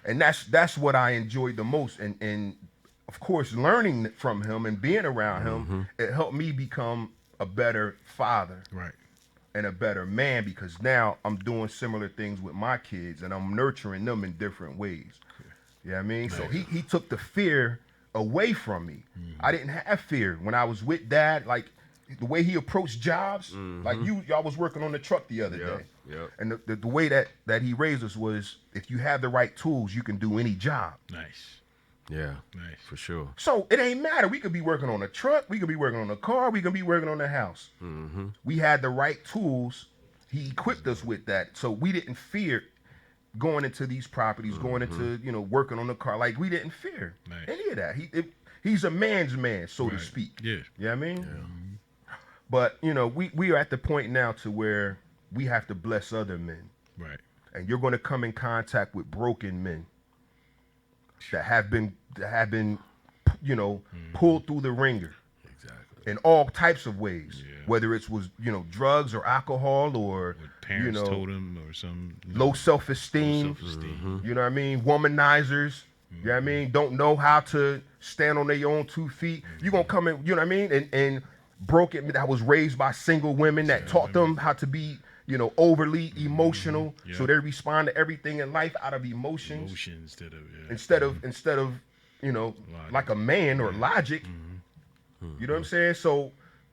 And that's what I enjoyed the most. And of course, learning from him and being around him, it helped me become a better father Right. and a better man, because now I'm doing similar things with my kids and I'm nurturing them in different ways. You know what I mean? So he took the fear away from me. I didn't have fear when I was with Dad. Like the way he approached jobs, like y'all was working on the truck the other day. Yep. And the way that he raised us was, if you have the right tools, you can do any job. Nice. Yeah. Nice. For sure. So it ain't matter. We could be working on a truck. We could be working on a car. We could be working on a house. We had the right tools. He equipped us with that. So we didn't fear going into these properties, going into, working on the car. Like, we didn't fear Nice. any of that. He's a man's man, so to Right. speak. Yeah. You know what I mean? But, we are at the point now to where we have to bless other men. Right. And you're going to come in contact with broken men that have been pulled through the ringer Exactly. in all types of ways. Yeah. Whether it was, drugs or alcohol or, What parents told him or some low self-esteem. self-esteem. You know what I mean? Womanizers. You know what I mean? Don't know how to stand on their own 2 feet. You gonna come in, you know what I mean? And broken, that was raised by single women that taught them how to be, you know, overly emotional. Yeah. So they respond to everything in life out of emotions. Instead of Instead of, you know, Logic. like a man or logic. You know what I'm saying? So,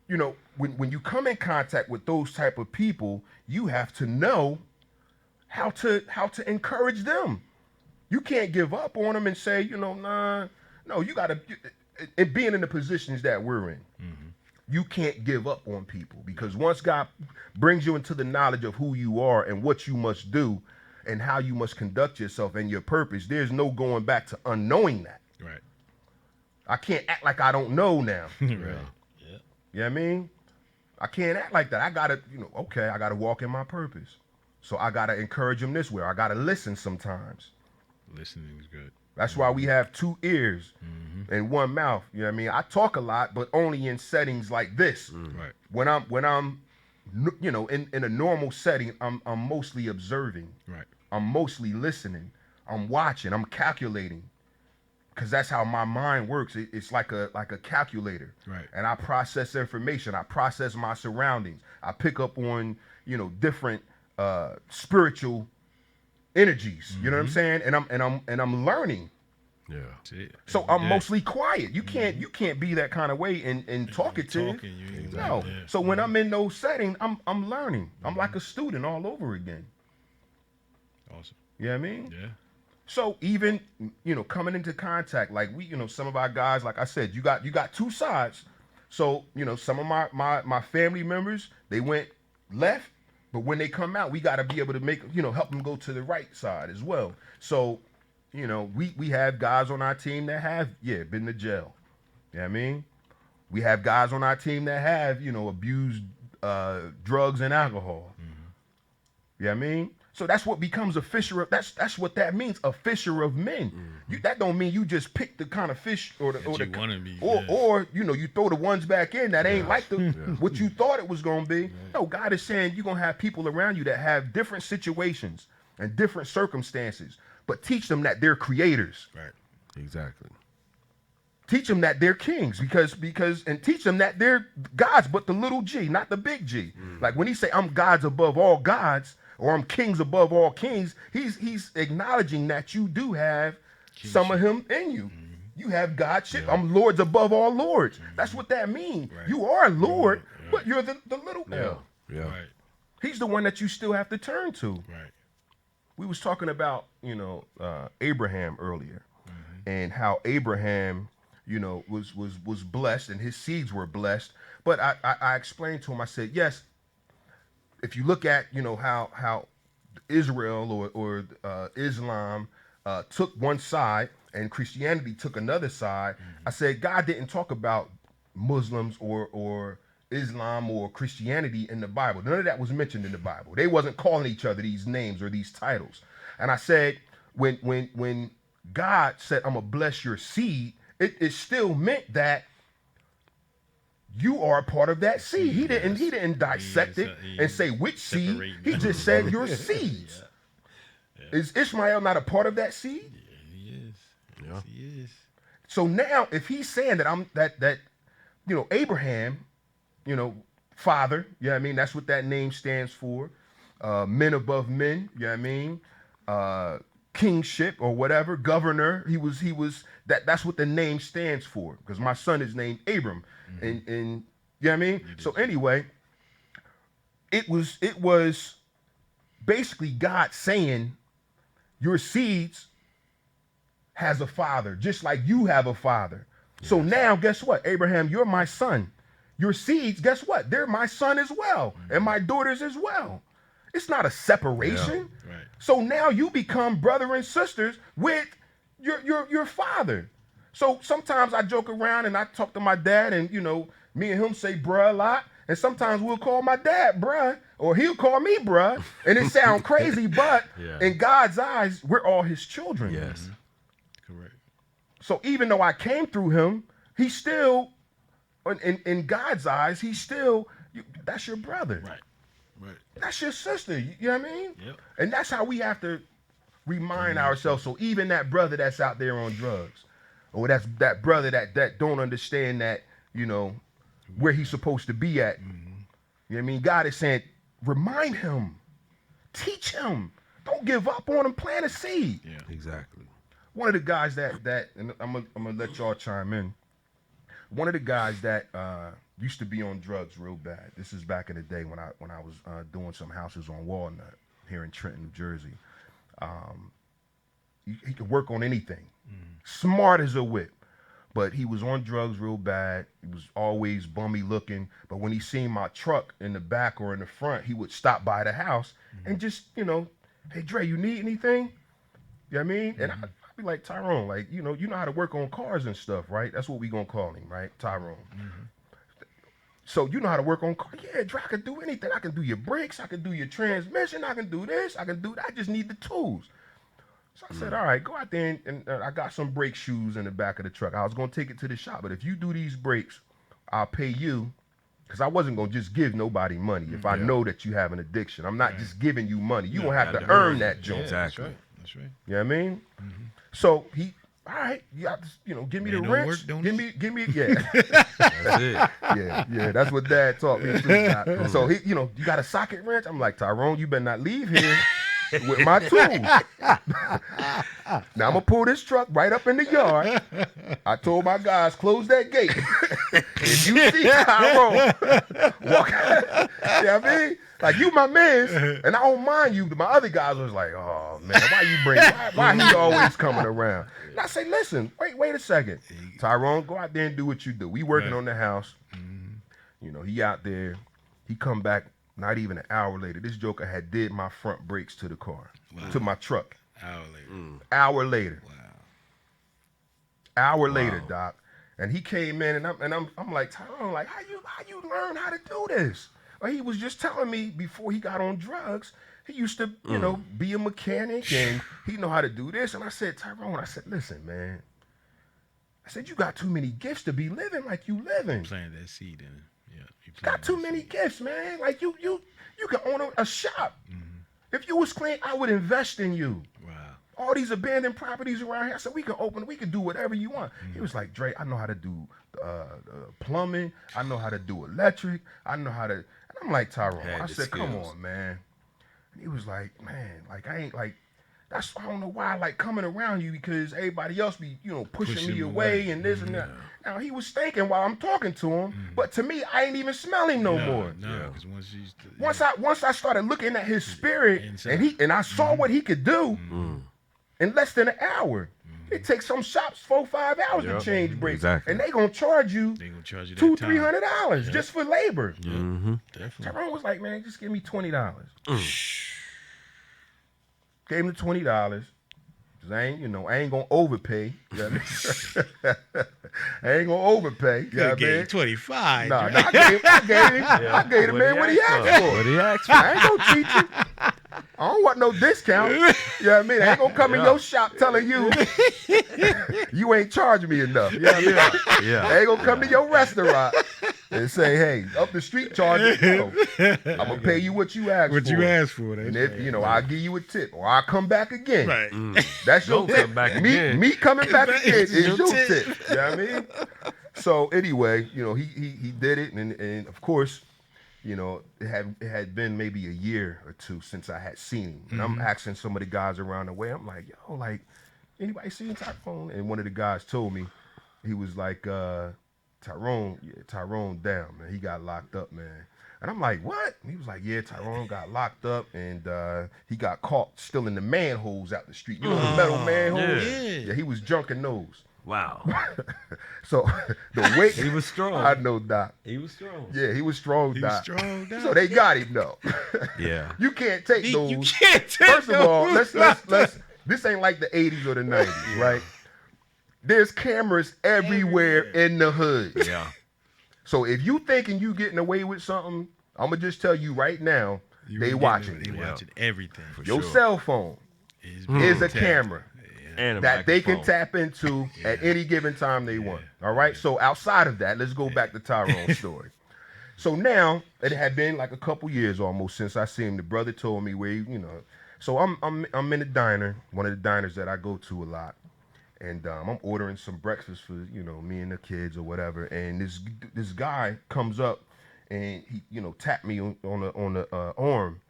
you know, when you come in contact with those type of people, you have to know how to encourage them. You can't give up on them and say, you know, nah. No, you gotta. It being in the positions that we're in, you can't give up on people, because once God brings you into the knowledge of who you are and what you must do and how you must conduct yourself and your purpose, there's no going back to unknowing that. Right. I can't act like I don't know now. Right. You know what I mean? I can't act like that. I gotta, you know, okay, I gotta walk in my purpose. So I gotta encourage them this way. I gotta listen sometimes. Listening is good. That's why we have 2 ears and 1 mouth. You know what I mean? I talk a lot, but only in settings like this. Right. When I'm, you know, in a normal setting, I'm mostly observing. Right. I'm mostly listening. I'm watching. I'm calculating. Because that's how my mind works. It's like a calculator. Right. And I process information. I process my surroundings. I pick up on, you know, different spiritual energies. You know what I'm saying? And I'm learning. Yeah. So I'm mostly quiet. You can't be that kind of way and talkative. No. So when I'm in those settings, I'm learning. I'm like a student all over again. Awesome. You know what I mean? Yeah. So even, you know, coming into contact, like we, you know, some of our guys, like I said, you got 2 sides. So, you know, some of my family members, they went left, but when they come out, we got to be able to make, you know, help them go to the right side as well. So, you know, we have guys on our team that have, been to jail. You know what I mean? We have guys on our team that have, you know, abused drugs and alcohol. You know what I mean? So that's what becomes a fisher of, that's what that means, a fisher of men. That don't mean you just pick the kind of fish or you know, you throw the ones back in that ain't like the what you thought it was gonna be. No, God is saying you're gonna have people around you that have different situations and different circumstances, but teach them that they're creators. Right. Exactly. Teach them that they're kings because and teach them that they're gods, but the little G, not the big G. Like when he say I'm gods above all gods, or I'm kings above all kings, he's acknowledging that you do have some of him in you. You have Godship. I'm lords above all lords. That's what that means. Right. You are a lord, but you're the little L. Yeah. Right. He's the one that you still have to turn to. Right. We was talking about, you know, Abraham earlier, and how Abraham, you know, was blessed and his seeds were blessed. But I explained to him, I said, yes, if you look at, you know, how Israel or Islam took one side and Christianity took another side, I said God didn't talk about Muslims or Islam or Christianity in the Bible. None of that was mentioned in the Bible. They wasn't calling each other these names or these titles. And I said when God said I'm gonna bless your seed, it still meant that you are a part of that seed. He didn't dissect it and say which seed. He just said your seeds. Is Ishmael not a part of that seed? Yeah, he is. Yeah. Yes, he is. So now, if he's saying that I'm that you know, Abraham, you know, father, you know what I mean? That's what that name stands for. Men above men, you know what I mean? Kingship or whatever, governor. He was that's what the name stands for. Because my son is named Abram. And you know what I mean? So anyway, it was basically God saying your seeds has a father, just like you have a father. Yes. So now guess what? Abraham, you're my son. Your seeds, guess what? They're my son as well, and my daughters as well. It's not a separation. Yeah. Right. So now you become brother and sisters with your father. So sometimes I joke around and I talk to my dad, and you know, me and him say bruh a lot. And sometimes we'll call my dad bruh, or he'll call me bruh. And it sounds crazy, but in God's eyes, we're all his children. Yes. Correct. So even though I came through him, he's still, in God's eyes, he's still, that's your brother. Right. Right. That's your sister. You know what I mean? Yep. And that's how we have to Remind ourselves. So even that brother that's out there on drugs, or that's that brother that don't understand that, you know, where he's supposed to be at. You know what I mean? God is saying, remind him, teach him. Don't give up on him. Plant a seed. Yeah, exactly. One of the guys that and I'm gonna let y'all chime in. One of the guys that used to be on drugs real bad. This is back in the day when I was doing some houses on Walnut here in Trenton, New Jersey. He could work on anything. Smart as a whip. But he was on drugs real bad. He was always bummy looking. But when he seen my truck in the back or in the front, he would stop by the house and just, you know, hey, Dre, you need anything? You know what I mean? And I'd be like, Tyrone, like, you know how to work on cars and stuff, right? That's what we gonna call him, right? Tyrone. So you know how to work on cars. Yeah, Dre, I can do anything. I can do your brakes. I can do your transmission. I can do this. I can do that. I just need the tools. So I said, all right, go out there and I got some brake shoes in the back of the truck. I was going to take it to the shop, but if you do these brakes, I'll pay you, because I wasn't going to just give nobody money if I know that you have an addiction. I'm not just giving you money. You're going to have to earn that joint. Exactly. That's right. You know what I mean? So he, all right, you got to, you know, give me the wrench. Give me, yeah. That's it. Yeah, that's what Dad taught me too. Doc. So he, you know, you got a socket wrench? I'm like, Tyrone, you better not leave here with my tools. Now I'm gonna pull this truck right up in the yard. I told my guys, close that gate. If you see Tyrone walk, you know what I mean? Like, you my man, and I don't mind you. But my other guys was like, oh man, why he always coming around? And I say, listen, wait a second. Tyrone, go out there and do what you do. We working on the house. You know, he out there. He come back not even an hour later. This joker had did my front brakes to the car, to my truck. Hour later. Hour later, Doc. And he came in, and I'm like, Tyrone, like, how you learn how to do this? Well, he was just telling me before he got on drugs, he used to, you know, be a mechanic, and he know how to do this. And I said, Tyrone, I said, listen, man. I said, you got too many gifts to be living like you living. Plant that seed in it. Yeah. You Got too many gifts, man. Like, you can own a shop. If you was clean, I would invest in you. Wow. All these abandoned properties around here. I said, we can do whatever you want. He was like, Dre, I know how to do plumbing. I know how to do electric. I know how to. And I'm like, Tyrone. I said, come on, man. And he was like, man, like, I ain't like, I don't know why I like coming around you, because everybody else be, you know, pushing me away and this and that. Now, he was thinking while I'm talking to him, but to me, I ain't even smell him no more. No, because once I started looking at his spirit, and I saw what he could do in less than an hour. It takes some shops 4-5 hours to change brakes, and they gonna charge you $200-$300 just for labor. Definitely. Tyrone was like, man, just give me $20. Gave him the $20. I ain't gonna overpay. You know what I mean? I ain't gonna overpay. You know what I mean? 25. Nah, I gave him man what he asked for. What he asked for. I ain't gonna cheat you. I don't want no discount. You know what I mean? I ain't gonna come in your shop telling you you ain't charging me enough. You know what I mean? I ain't gonna come to your restaurant and say, hey, up the street charge, I'm gonna pay you what you asked for. What you asked for. And if, I'll give you a tip, or I'll come back again. Right. That's your tip. Me coming back again is your tip. You know what I mean? So anyway, he did it, and of course, it had been maybe a year or two since I had seen him. And I'm asking some of the guys around the way, I'm like, yo, like, anybody seen Tyrone? And one of the guys told me, he was like, Tyrone down, man. He got locked up, man. And I'm like, what? And he was like, yeah, Tyrone got locked up, and he got caught stealing the manholes out the street. You know the metal manholes? Yeah, he was junking those. Wow. So the weight. He was strong. I know, Doc. He was strong. Yeah, he was strong, Doc. Doc. So they got him, though. Yeah. You can't take those. You can't take First of all, those. let's. This ain't like the 80s or the 90s, right? There's cameras everywhere in the hood. Yeah. So if you thinking you getting away with something, I'm gonna just tell you right now, they watching. They watching everything. Your cell phone is a camera that they can tap into at any given time they want. All right. So outside of that, let's go back to Tyrone's story. So now it had been like a couple years almost since I seen him. The brother told me where So I'm in a diner, one of the diners that I go to a lot, and I'm ordering some breakfast for me and the kids or whatever. And this guy comes up, and he tapped me on the arm,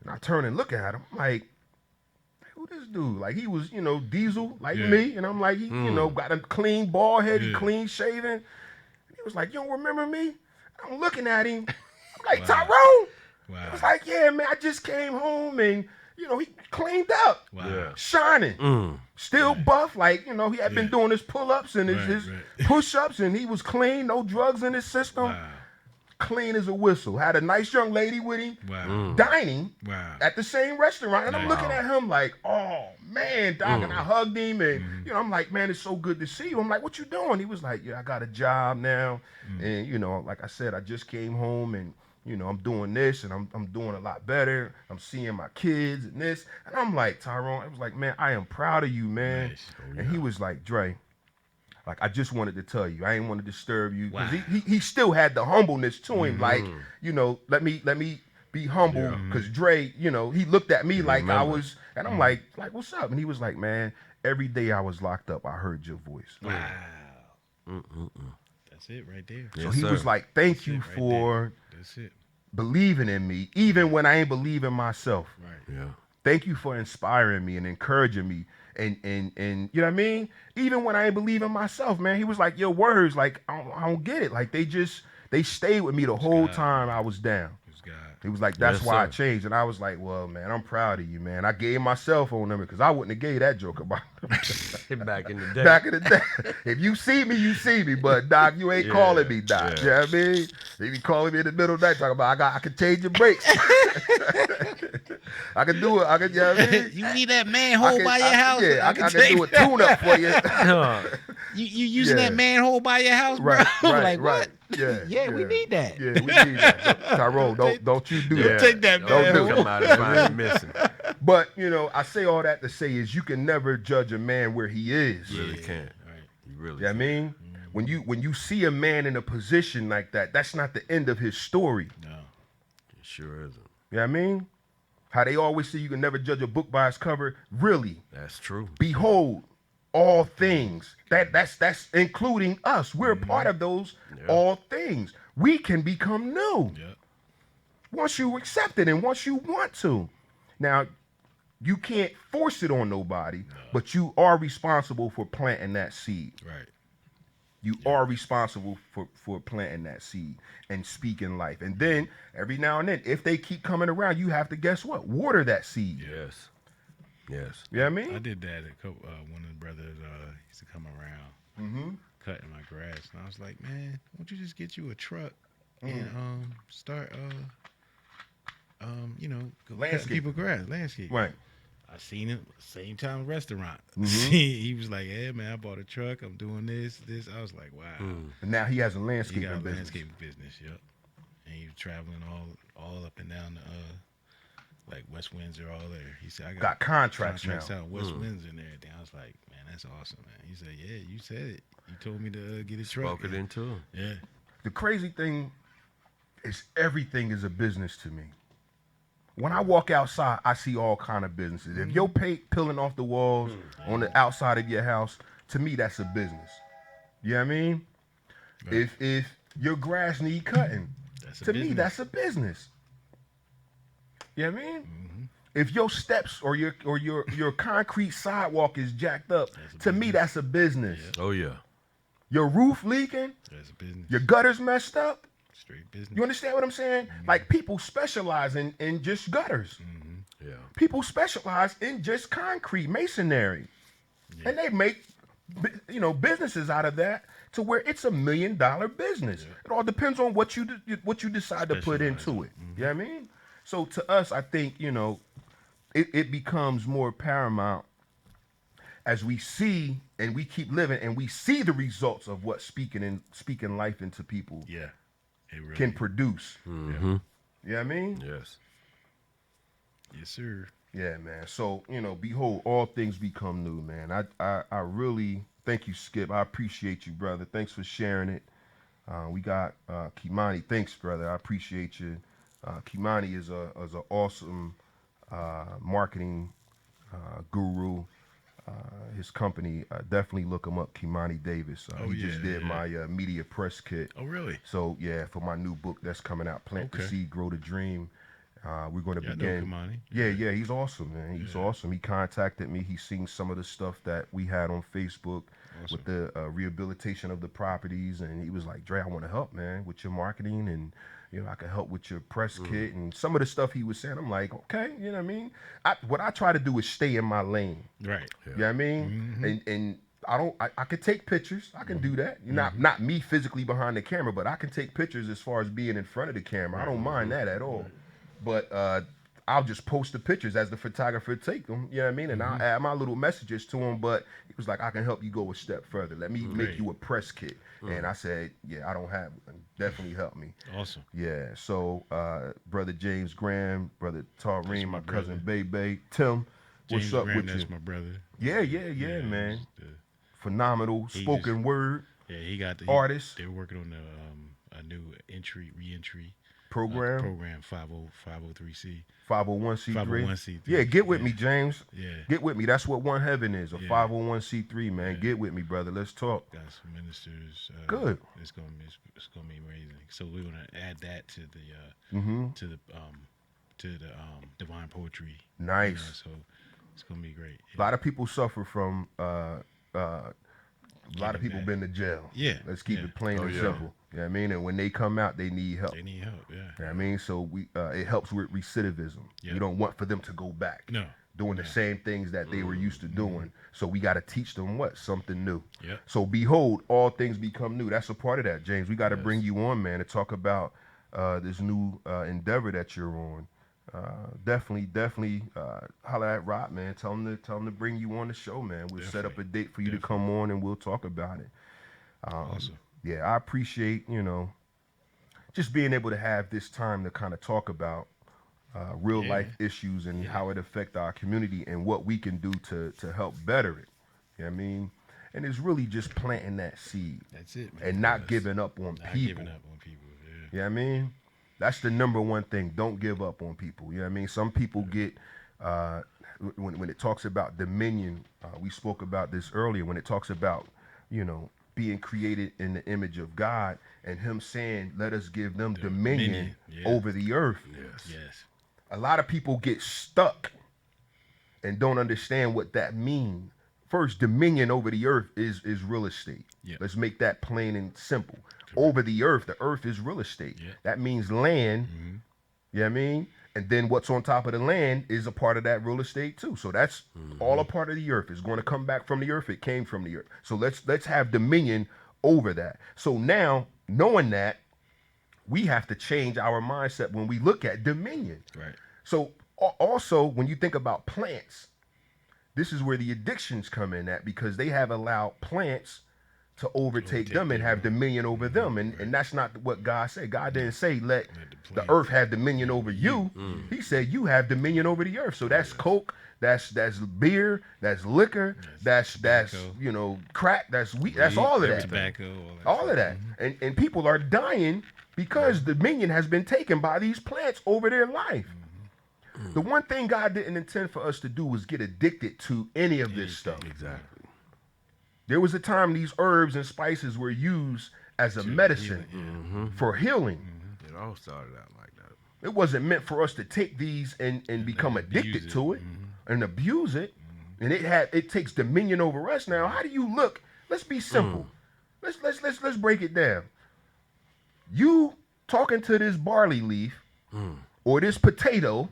and I turn and look at him like, who this dude? Like he was Diesel like me, and I'm like he got a clean bald head, he clean shaven. And he was like, you don't remember me? I'm looking at him, I'm like Tyrone. Wow. I was like, yeah, man, I just came home and, he cleaned up. Wow. Yeah. Shining. Still buff. Like, he had been doing his pull-ups and his push-ups, and he was clean, no drugs in his system. Wow. Clean as a whistle. Had a nice young lady with him. Wow. Dining Wow. at the same restaurant. And I'm looking at him like, oh, man, dog. And I hugged him. And, I'm like, man, it's so good to see you. I'm like, what you doing? He was like, yeah, I got a job now. And, like I said, I just came home and, I'm doing this and I'm doing a lot better. I'm seeing my kids and this. And I'm like, Tyrone, I was like, man, I am proud of you, man. Nice. Oh, and he was like, Dre, like, I just wanted to tell you, I ain't want to disturb you. Wow. Because he still had the humbleness to him. Like, let me be humble. Because Dre, he looked at me like I was, and I'm like, what's up? And he was like, man, every day I was locked up, I heard your voice. Wow. That's it right there. So he was like, thank you right for That's it. believing in me, even when I ain't believing myself. Right. Yeah. Thank you for inspiring me and encouraging me. And you know what I mean? Even when I ain't believing myself, man, he was like, your words, like, I don't get it. Like, they stayed with me the whole time I was down. It's God. He was like, that's Yes, why I sir. changed. And I was like, well, man, I'm proud of you, man. I gave my cell phone number because I wouldn't have gave that joke about Back in the day. back in the day. If you see me, you see me. But, Doc, you ain't calling me, Doc. Yeah. You know what I mean? They be calling me in the middle of the night talking about, I can change your brakes. I can do it. I can, you know what I mean? You need that manhole by your house? Yeah, I can do a tune-up for you. You using Yeah. that manhole by your house, bro? Right, right, Like, right. what? Yeah, we need that. Yeah, we need that. Tyrone, don't you do Yeah. that. Take that Don't do manhole. it. Come out and find missing. But, I say all that to say is you can never judge a man where he is. You really can't. Right. You really You know what I mean? When you see a man in a position like that, that's not the end of his story. No. It sure isn't. You know what I mean? How they always say you can never judge a book by its cover. Really, That's true. behold all things. That's including us. We're a part of those all things. We can become new Yep. once you accept it and once you want to. Now, you can't force it on nobody, but you are responsible for planting that seed. Right. You are responsible for planting that seed and speaking life. And then every now and then, if they keep coming around, you have to, guess what? Water that seed. Yes. Yes. You know what I mean? I did that. One of the brothers used to come around cutting my grass, and I was like, man, won't you just get you a truck and start go cut Landscape. people grass, landscape. Right. I seen him same time restaurant. Mm-hmm. He was like, yeah, man, I bought a truck. I'm doing this. I was like, wow. And now he has a He landscaping got a business. landscaping business, yep. And he was traveling all up and down the like West Windsor, all there. He said, I Got contracts now. out West Windsor and everything. I was like, man, that's awesome, man. He said, yeah, you said it. You told me to get a truck. Spoke it into him. Yeah. The crazy thing is everything is a business to me. When I walk outside, I see all kind of businesses. If your paint peeling off the walls on the outside of your house, to me, that's a business. You know what I mean? Right. If your grass need cutting, That's a to me, business. that's a business. You know what I mean? If your steps or your concrete sidewalk is jacked up, That's a to me, business. that's a business. Oh yeah. Your roof leaking, That's a business. your gutters messed up. Straight business. You understand what I'm saying? Like people specialize in just gutters. Yeah. People specialize in just concrete masonry, and they make businesses out of that to where it's $1 million business. It all depends on what you decide to put into it. You know what I mean? So to us, I think it becomes more paramount as we see and we keep living and we see the results of what speaking life into people Yeah. It really can produce. Mm-hmm. You know what I mean? Yes. Yes, sir. Yeah, man. So, behold, all things become new, man. I really thank you, Skip. I appreciate you, brother. Thanks for sharing it. We got Kimani. Thanks, brother. I appreciate you. Kimani is an awesome marketing guru. His company, definitely look him up, Kimani Davis. He just did my media press kit. Oh, really? So yeah, for my new book that's coming out, Plant the Seed, Grow the Dream. We're going to begin. Kimani. Yeah, he's awesome, man. He's awesome. He contacted me. He's seen some of the stuff that we had on Facebook with the rehabilitation of the properties, and he was like, "Dre, I want to help, man, with your marketing, and I can help with your press kit and some of the stuff he was saying." I'm like, okay, you know what I mean? What I try to do is stay in my lane. Right. You know what I mean? And I could take pictures. I can do that. Not me physically behind the camera, but I can take pictures as far as being in front of the camera. I don't mind that at all. But I'll just post the pictures as the photographer take them. You know what I mean? And I'll add my little messages to them. But he was like, I can help you go a step further. Let me make you a press kit. And I said, yeah, I don't have one. Definitely help me. Awesome. Yeah. So brother James Graham, brother Tareem, my cousin Bebe, Tim, what's up with you? That's my brother. Yeah, man. Phenomenal spoken word. Yeah, he got the artist. They're working on a new re-entry program 503c 501c3. 501c3. Yeah, get with me, James. Yeah, get with me. That's what One Heaven is, a 501c3, man. Get with me, brother. Let's talk. Got some ministers. Good. It's gonna be amazing. So we're gonna add that to the divine poetry. Nice. So it's gonna be great. A lot of people suffer from a lot of people been to jail. Yeah. Let's keep it plain and simple. You know what I mean? And when they come out, they need help. They need help, yeah. You know what I mean? So it helps with recidivism. Yep. We don't want for them to go back. No. Doing the same things that they were used to doing. So we got to teach them something new. Yep. So behold, all things become new. That's a part of that, James. We got to bring you on, man, to talk about this new endeavor that you're on. Definitely holler at Rob, man. Tell him to bring you on the show, man. We'll set up a date for you to come on and we'll talk about it. Awesome. Yeah, I appreciate, just being able to have this time to kind of talk about real life issues and how it affect our community and what we can do to help better it. You know what I mean? And it's really just planting that seed. That's it, man. And not giving up on people. Not giving up on people, yeah. You know what I mean? That's the number one thing. Don't give up on people. You know what I mean? Some people get, when it talks about dominion, we spoke about this earlier, when it talks about, being created in the image of God and him saying, let us give them dominion over the earth. Yes. A lot of people get stuck and don't understand what that means. First, dominion over the earth is real estate. Yeah. Let's make that plain and simple. Over the earth is real estate. Yeah. That means land. You know what I mean? And then what's on top of the land is a part of that real estate too. So that's all a part of the earth. It's going to come back from the earth. It came from the earth. So let's have dominion over that. So now, knowing that, we have to change our mindset when we look at dominion. Right. So also, when you think about plants, this is where the addictions come in at, because they have allowed plants to overtake them and have dominion over them. And that's not what God said. God didn't say let the earth have dominion over you. He said you have dominion over the earth. So that's coke, that's beer, that's liquor, that's crack, that's weed, that's all of that. Tobacco, all of that. And people are dying because dominion has been taken by these plants over their life. The one thing God didn't intend for us to do was get addicted to any of this stuff. Exactly. There was a time these herbs and spices were used as a medicine for healing. It all started out like that. It wasn't meant for us to take these and become addicted to it and abuse it. And it takes dominion over us now. How do you look? Let's be simple. Let's break it down. You talking to this barley leaf or this potato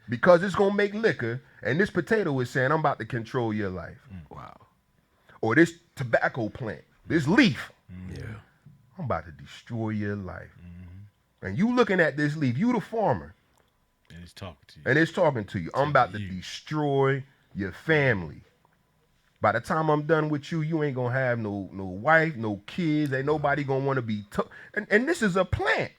because it's gonna make liquor, and this potato is saying, I'm about to control your life. Wow. Or this tobacco plant, this leaf. Yeah. I'm about to destroy your life. And you looking at this leaf, you the farmer. And it's talking to you. And it's talking to you. I'm about to destroy your family. By the time I'm done with you, you ain't gonna have no wife, no kids. Ain't nobody gonna want to be. And this is a plant.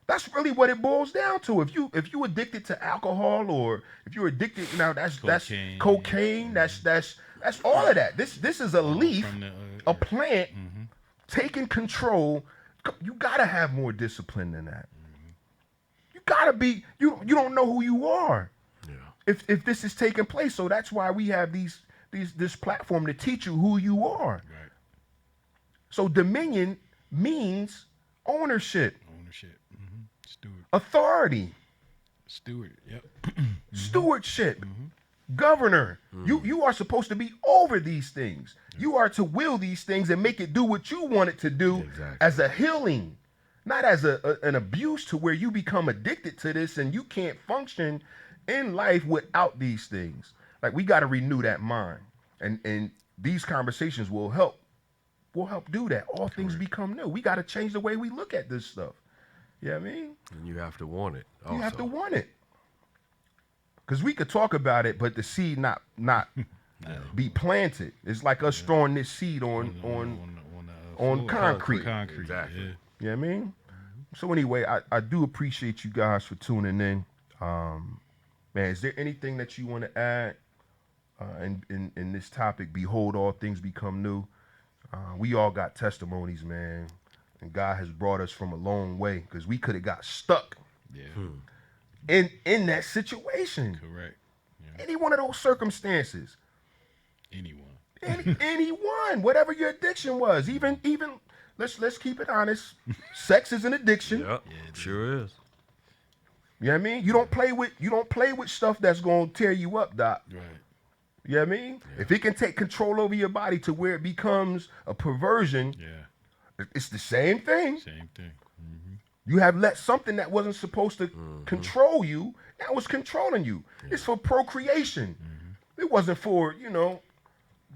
That's really what it boils down to. If you addicted to alcohol, or if you're addicted, that's cocaine. That's all of that. This is a leaf, a plant taking control. You gotta have more discipline than that. You gotta be. You don't know who you are. Yeah. If this is taking place, so that's why we have this platform to teach you who you are. Right. So dominion means ownership, Ownership. Steward. authority, Steward. Yep. stewardship, governor. You are supposed to be over these things. You are to will these things and make it do what you want it to do Exactly. as a healing, not as an abuse to where you become addicted to this and you can't function in life without these things. Like, we got to renew that mind, and these conversations will help do that. All things become new. We got to change the way we look at this stuff. You know what I mean? And you have to want it. Also. You have to want it. Because we could talk about it, but the seed not be planted. It's like us throwing this seed on floor. concrete. Concrete. Exactly. Yeah. You know what I mean? So anyway, I do appreciate you guys for tuning in. Man, is there anything that you want to add in this topic? Behold, all things become new. We all got testimonies, man. And God has brought us from a long way, because we could have got stuck Yeah. in that situation. Correct. Yeah. Any one of those circumstances. Anyone. Anyone, whatever your addiction was, even let's keep it honest. Sex is an addiction. Yep. Yeah, it Sure is. You know what I mean? You don't play with stuff that's gonna tear you up, Doc. Right. You know what I mean? If it can take control over your body to where it becomes a perversion, Yeah. it's the same thing. Same thing. You have let something that wasn't supposed to control you, that was controlling you. It's for procreation. It wasn't for,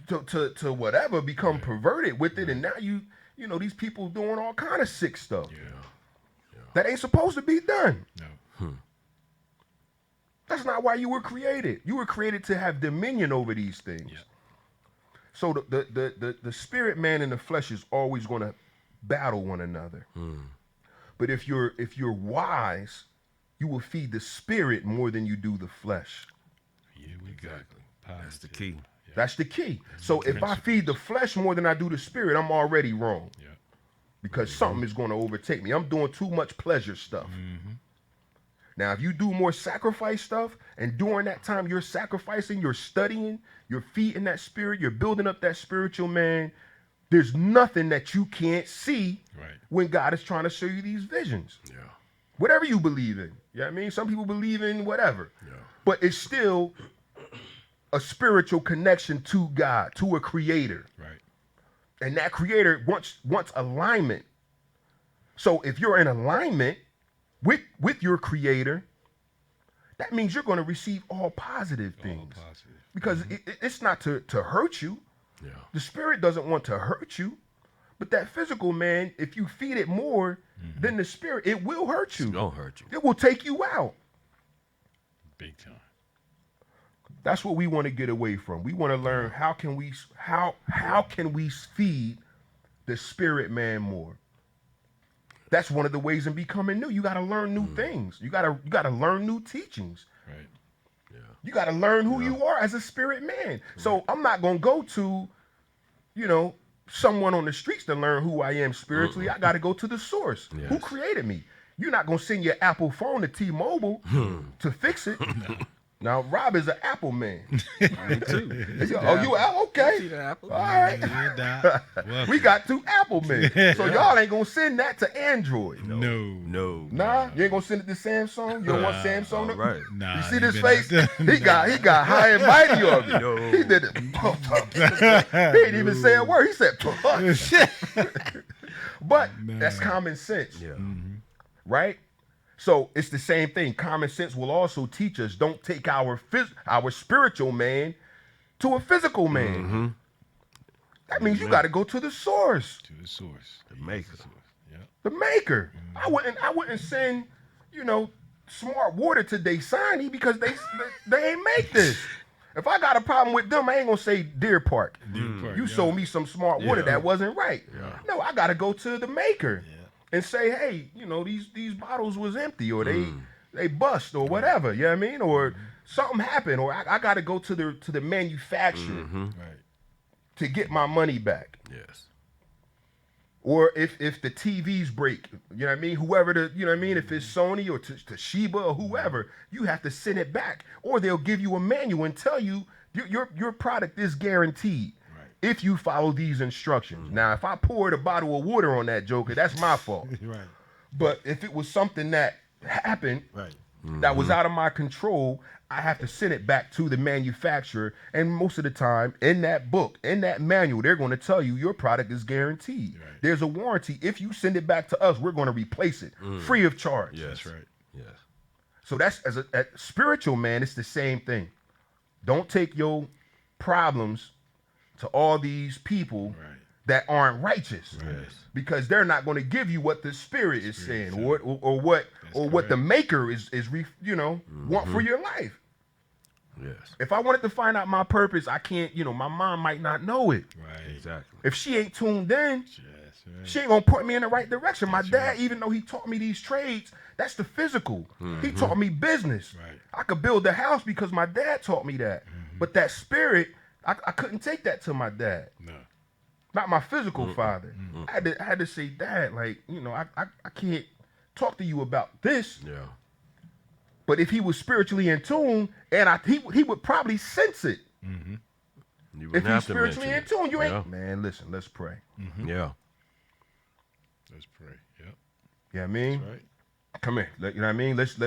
to whatever, become perverted with it, and now these people doing all kind of sick stuff. Yeah. That ain't supposed to be done. No. That's not why you were created. You were created to have dominion over these things. Yeah. So the spirit man and the flesh is always going to battle one another. But if you're wise, you will feed the spirit more than you do the flesh. Yeah, we Exactly. got That's the key. That's the key. So if I feed the flesh more than I do the spirit, I'm already wrong. Yeah. Because something is going to overtake me. I'm doing too much pleasure stuff. Now, if you do more sacrifice stuff, and during that time you're sacrificing, you're studying, you're feeding that spirit, you're building up that spiritual man, there's nothing that you can't see Right. when God is trying to show you these visions. Yeah. Whatever you believe in. You know what I mean? Some people believe in whatever. Yeah. But it's still a spiritual connection to God, to a creator. Right. And that creator wants alignment. So if you're in alignment with your creator, that means you're going to receive all positive things. All positive. Because it's not to hurt you. Yeah. The spirit doesn't want to hurt you. But that physical man, if you feed it more than the spirit, it will hurt you. It's gonna hurt you. It will take you out. Big time. That's what we want to get away from. We want to learn how can we feed the spirit man more. That's one of the ways in becoming new. You got to learn new things. You got to learn new teachings. Right. You got to learn who you are as a spirit man. So I'm not going to go to, someone on the streets to learn who I am spiritually. I got to go to the source. Yes. Who created me? You're not going to send your Apple phone to T-Mobile to fix it. Now, Rob is an Apple man. Me too. Oh, you Apple? Okay. See the apple? All right. Yeah, Doc. We got 2 Apple men. So y'all ain't going to send that to Android. No. No. Nah, you ain't gonna send it to Samsung. You don't want Samsung. All right. Nah. You see he this been face? out there. He got high and mighty on me. No. He did it. He didn't even say a word. He said, shit. But that's common sense, Yeah. right? So it's the same thing. Common sense will also teach us don't take our spiritual man to a physical man. That means you got to go to the source. To the source. The maker. Yeah. The maker. I wouldn't send, smart water to Dasani because they ain't make this. If I got a problem with them, I ain't gonna say Deer Park. You sold me some smart water that wasn't right. No, I gotta go to the maker and say, hey, these bottles was empty or they bust or whatever. You know what I mean? Or something happened, or I gotta go to the manufacturer Right. to get my money back. Yes. Or if the TVs break, you know what I mean? Whoever you know what I mean? If it's Sony or Toshiba or whoever, you have to send it back. Or they'll give you a manual and tell you your product is guaranteed if you follow these instructions. Now, if I poured a bottle of water on that joker, that's my fault. Right. But if it was something that happened that was out of my control, I have to send it back to the manufacturer. And most of the time, in that book, in that manual, they're going to tell you your product is guaranteed. Right. There's a warranty. If you send it back to us, we're going to replace it free of charge. Yes. That's right. Yes. So that's as a spiritual man, it's the same thing. Don't take your problems to all these people that aren't righteous, because they're not going to give you what the Spirit is saying, or what the Maker is want for your life. Yes. If I wanted to find out my purpose, I can't. My mom might not know it. Right. Exactly. If she ain't tuned in, Yes, right. she ain't gonna point me in the right direction. My dad, even though he taught me these trades, that's the physical. He taught me business. Right. I could build a house because my dad taught me that. But that spirit, I couldn't take that to my dad. No. Not my physical father. I had to say, Dad, like, I can't talk to you about this. Yeah. But if he was spiritually in tune, and he would probably sense it. You If wouldn't he's have to spiritually in mention tune, you it. ain't. Man, listen, let's pray. Yeah. Let's pray. Yep. You know what I mean? That's right. Come here. You know what I mean? Let's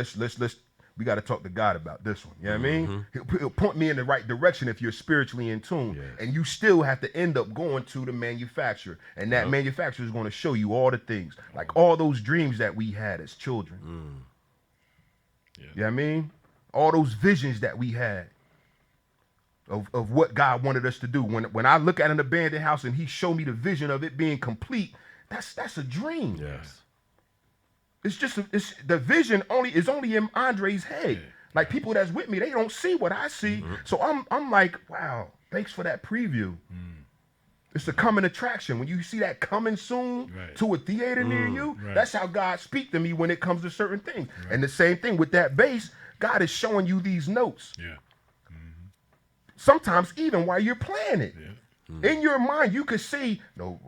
we got to talk to God about this one. You know what I mean? He'll point me in the right direction if you're spiritually in tune. Yes. And you still have to end up going to the manufacturer. And that manufacturer is going to show you all the things. Like all those dreams that we had as children. Yeah. You know what I mean? All those visions that we had of what God wanted us to do. When I look at an abandoned house and he showed me the vision of it being complete, that's a dream. Yes. It's just the vision is only in Andre's head. Yeah. Like people that's with me, they don't see what I see. So I'm like, wow, thanks for that preview. It's a coming attraction. When you see that coming soon to a theater near you, that's how God speak to me when it comes to certain things. And the same thing with that bass, God is showing you these notes. Yeah. Sometimes even while you're playing it. In your mind, you could see, I'm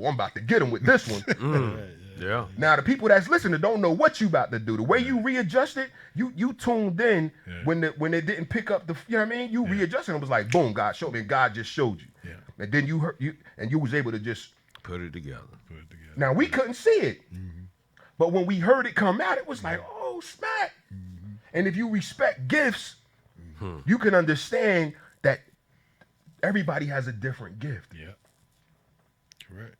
about to get him with this one. Yeah. Now, the people that's listening don't know what you about to do. The way you readjust it, you tuned in when it didn't pick up you know what I mean? You readjusted and it was like, boom, God showed me, and God just showed you. Yeah. And then you heard and you was able to just Put it together. Now we couldn't see it. But when we heard it come out, it was like, oh, smack. And if you respect gifts, you can understand that everybody has a different gift. Yeah. Correct.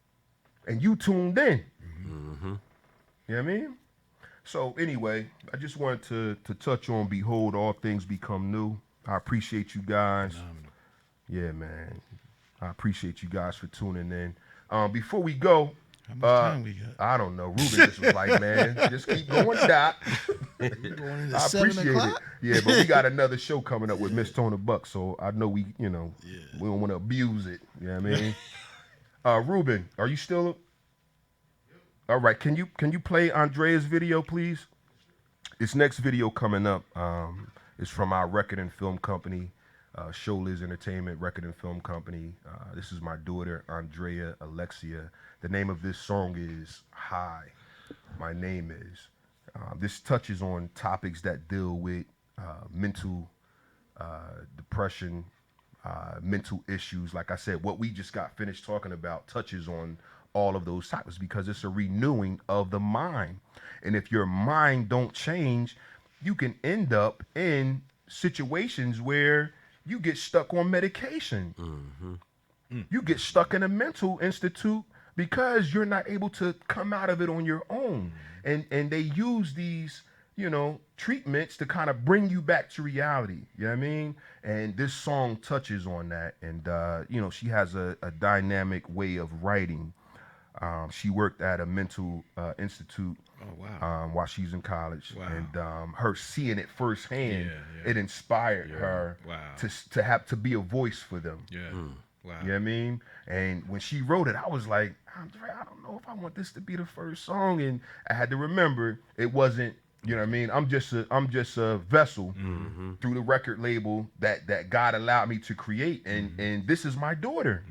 And you tuned in. You know what I mean? So anyway, I just wanted to touch on Behold, all things become new. I appreciate you guys. Phenomenal. Yeah, man. I appreciate you guys for tuning in. Before we go, How much time we got? I don't know. Ruben just was like, man, just keep going, Doc. We're going into I 7 appreciate o'clock? it. Yeah, but we got another show coming up with Miss Tona Buck, so I know we don't want to abuse it. You know what I mean? Ruben, are you still? All right. Can you play Andrea's video, please? This next video coming up is from our record and film company, Showliz Entertainment Record and Film Company. This is my daughter, Andrea Alexia. The name of this song is Hi, My Name Is. This touches on topics that deal with mental depression, mental issues. Like I said, what we just got finished talking about touches on all of those topics because it's a renewing of the mind. And if your mind don't change, you can end up in situations where you get stuck on medication. You get stuck in a mental institute because you're not able to come out of it on your own. And they use these, treatments to kind of bring you back to reality. You know what I mean? And this song touches on that. And, she has a dynamic way of writing. She worked at a mental institute while she's in college. Wow. And her seeing it firsthand, it inspired her to be a voice for them. Yeah. Wow. You know what I mean? And when she wrote it, I was like, Andre, I don't know if I want this to be the first song. And I had to remember it wasn't, you know what I mean? I'm just a vessel through the record label that God allowed me to create. And this is my daughter.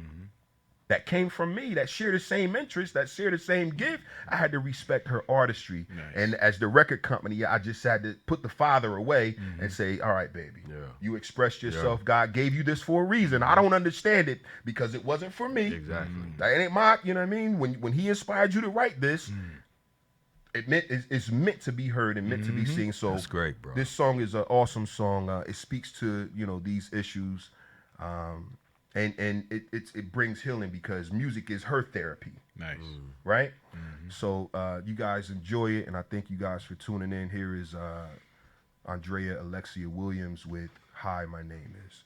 that came from me, that share the same interests, that share the same gift, I had to respect her artistry. Nice. And as the record company, I just had to put the father away and say, all right, baby, you expressed yourself. God gave you this for a reason. I don't understand it because it wasn't for me. Exactly. That ain't my, you know what I mean? When he inspired you to write this, it's meant to be heard and meant to be seen. So That's great, bro. this song is an awesome song. It speaks to, these issues. And it brings healing because music is her therapy. Nice. Right? So you guys enjoy it, and I thank you guys for tuning in. Here is Andrea Alexia Williams with Hi, My Name Is.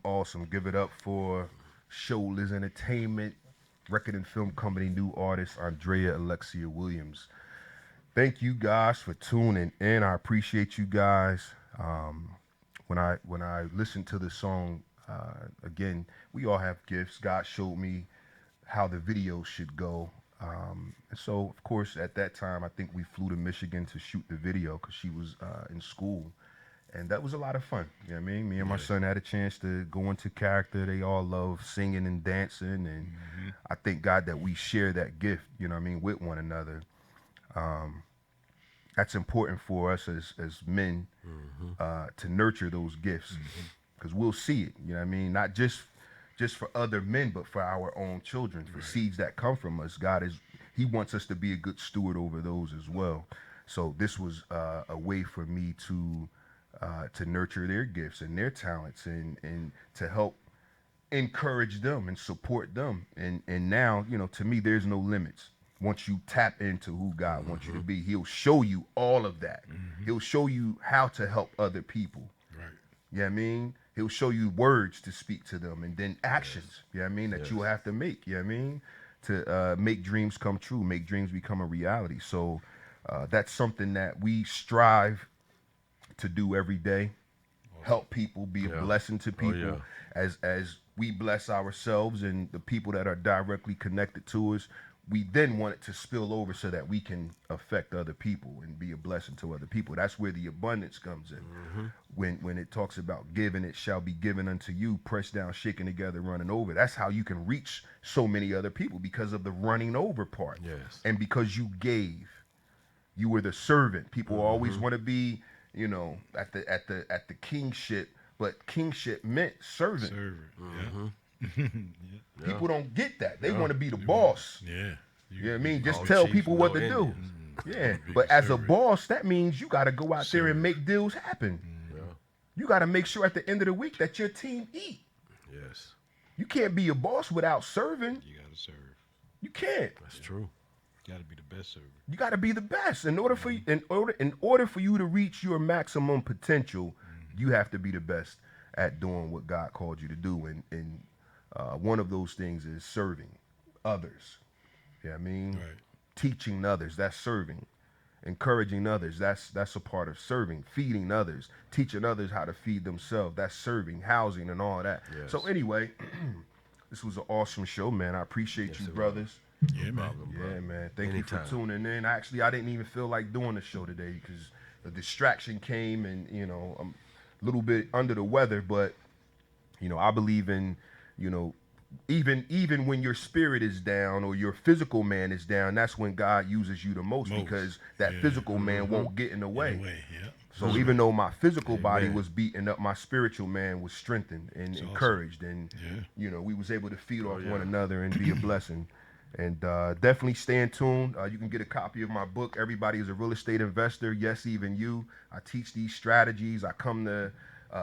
Awesome. Give it up for Shoulders Entertainment, record and film company, new artist, Andrea Alexia Williams. Thank you guys for tuning in. I appreciate you guys. When I listened to the song, again, we all have gifts. God showed me how the video should go. And so, of course, at that time, I think we flew to Michigan to shoot the video because she was in school. And that was a lot of fun. You know what I mean? Me and my son had a chance to go into character. They all love singing and dancing. And I thank God that we share that gift, you know what I mean, with one another. That's important for us as men to nurture those gifts because we'll see it, you know what I mean? Not just just for other men, but for our own children, for seeds that come from us. He wants us to be a good steward over those as well. So this was a way for me to nurture their gifts and their talents and to help encourage them and support them. And now, to me, there's no limits. Once you tap into who God wants you to be, he'll show you all of that. He'll show you how to help other people. Right. You know what I mean? He'll show you words to speak to them and then actions, you know what I mean, that you'll have to make, you know what I mean, to make dreams come true, make dreams become a reality. So that's something that we strive to do every day. Help people, be a blessing to people as we bless ourselves and the people that are directly connected to us. We then want it to spill over so that we can affect other people and be a blessing to other people. That's where the abundance comes in. When it talks about giving, it shall be given unto you, pressed down, shaken together, running over. That's how you can reach so many other people, because of the running over part. Yes. And because you gave, you were the servant. People always want to be, at the kingship, but kingship meant servant. People don't get that. They want to be the boss. Yeah. You know what I mean? Just tell people what to do. Yeah. But as a boss, that means you got to go out there and make deals happen. You got to make sure at the end of the week that your team eat. Yes. You can't be a boss without serving. You got to serve. You can't. That's true. You got to be the best server. You got to be the best. In order for you to reach your maximum potential, you have to be the best at doing what God called you to do. And one of those things is serving others. You know what I mean? Right. Teaching others, that's serving. Encouraging others, that's a part of serving. Feeding others, teaching others how to feed themselves, that's serving. Housing and all that. Yes. So anyway, this was an awesome show, man. I appreciate you, brothers. Yeah, man. Yeah, man. Thank you Anytime. for tuning in. Actually, I didn't even feel like doing the show today because the distraction came, and I'm a little bit under the weather, but I believe in, even when your spirit is down or your physical man is down, that's when God uses you the most. Because that physical man won't get in the way. So even though my physical body was beaten up, my spiritual man was strengthened and encouraged, and we was able to feed off one another and be a blessing. And definitely stay in tune. You can get a copy of my book, Everybody is a Real Estate Investor. Yes, even you. I teach these strategies. I come to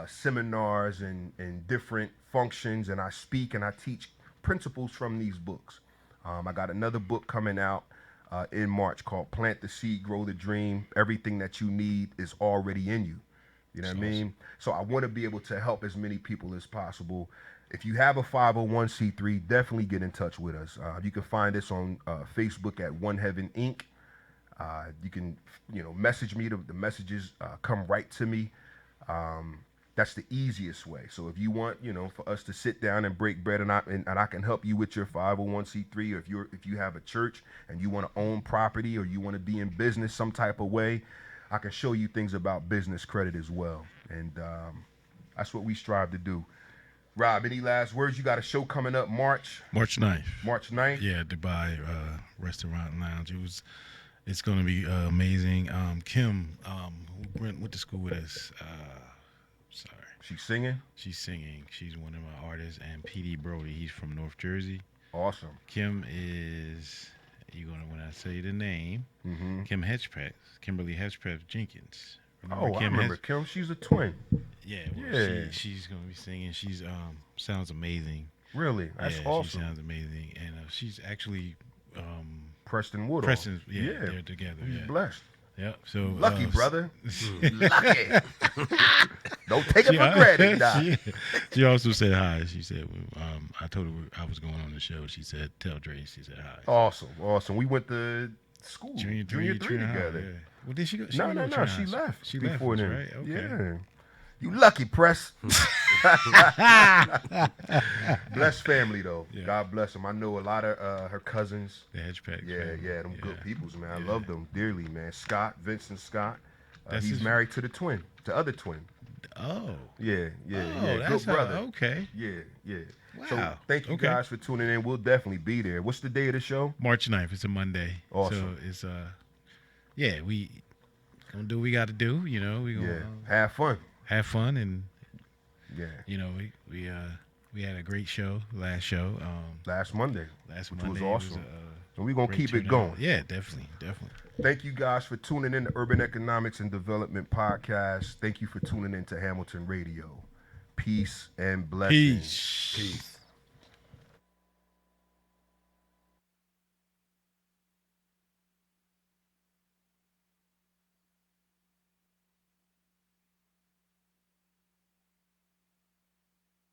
seminars and different functions, and I speak and I teach principles from these books. I got another book coming out in March called Plant the Seed, Grow the Dream. Everything that you need is already in you. You know what I mean? So I want to be able to help as many people as possible. If you have a 501c3, definitely get in touch with us. You can find us on Facebook at One Heaven Inc. You can, message me. The messages come right to me. That's the easiest way. So if you want, for us to sit down and break bread, and I can help you with your 501c3, or if you have a church and you want to own property, or you want to be in business some type of way, I can show you things about business credit as well. And that's what we strive to do. Rob, any last words? You got a show coming up March 9th. March 9th? Yeah, Dubai Restaurant and Lounge. It's going to be amazing. Kim, who went to school with us, sorry. She's singing? She's singing. She's one of my artists. And P.D. Brody, he's from North Jersey. Awesome. Kim is, when I say the name, Kim Hedgepeth, Kimberly Hedgepeth Jenkins. Remember I remember Kim. She's a twin. Yeah, well, she's going to be singing. She's sounds amazing. Really? That's awesome. She sounds amazing. And she's actually Preston Woodall. Preston's, they're together. He's blessed. Yep. So lucky, brother. Lucky. Don't take it for granted. Nah. She also said hi. She said, I told her I was going on the show. She said, tell Dre. She said hi. Awesome. We went to school, Junior 3 together. Yeah. Well, did she go? No. She left. She before left, then. right? Okay. Yeah. You lucky, Press. Blessed family, though. Yeah. God bless them. I know a lot of her cousins. The Hedgepeth. Yeah, them good peoples, man. I love them dearly, man. Vincent Scott. He's his... married to the other twin. Oh. Yeah. That's good brother. Okay. Yeah. Wow. So thank you guys for tuning in. We'll definitely be there. What's the day of the show? March 9th. It's a Monday. Awesome. So it's we gonna do what we got to do. We gonna have fun. Have fun, and we We had a great show, last show. Last Monday. Last which Monday. was awesome. And we're going to keep it going. Yeah, definitely. Thank you guys for tuning in to Urban Economics and Development Podcast. Thank you for tuning in to Hamilton Radio. Peace and blessings. Peace.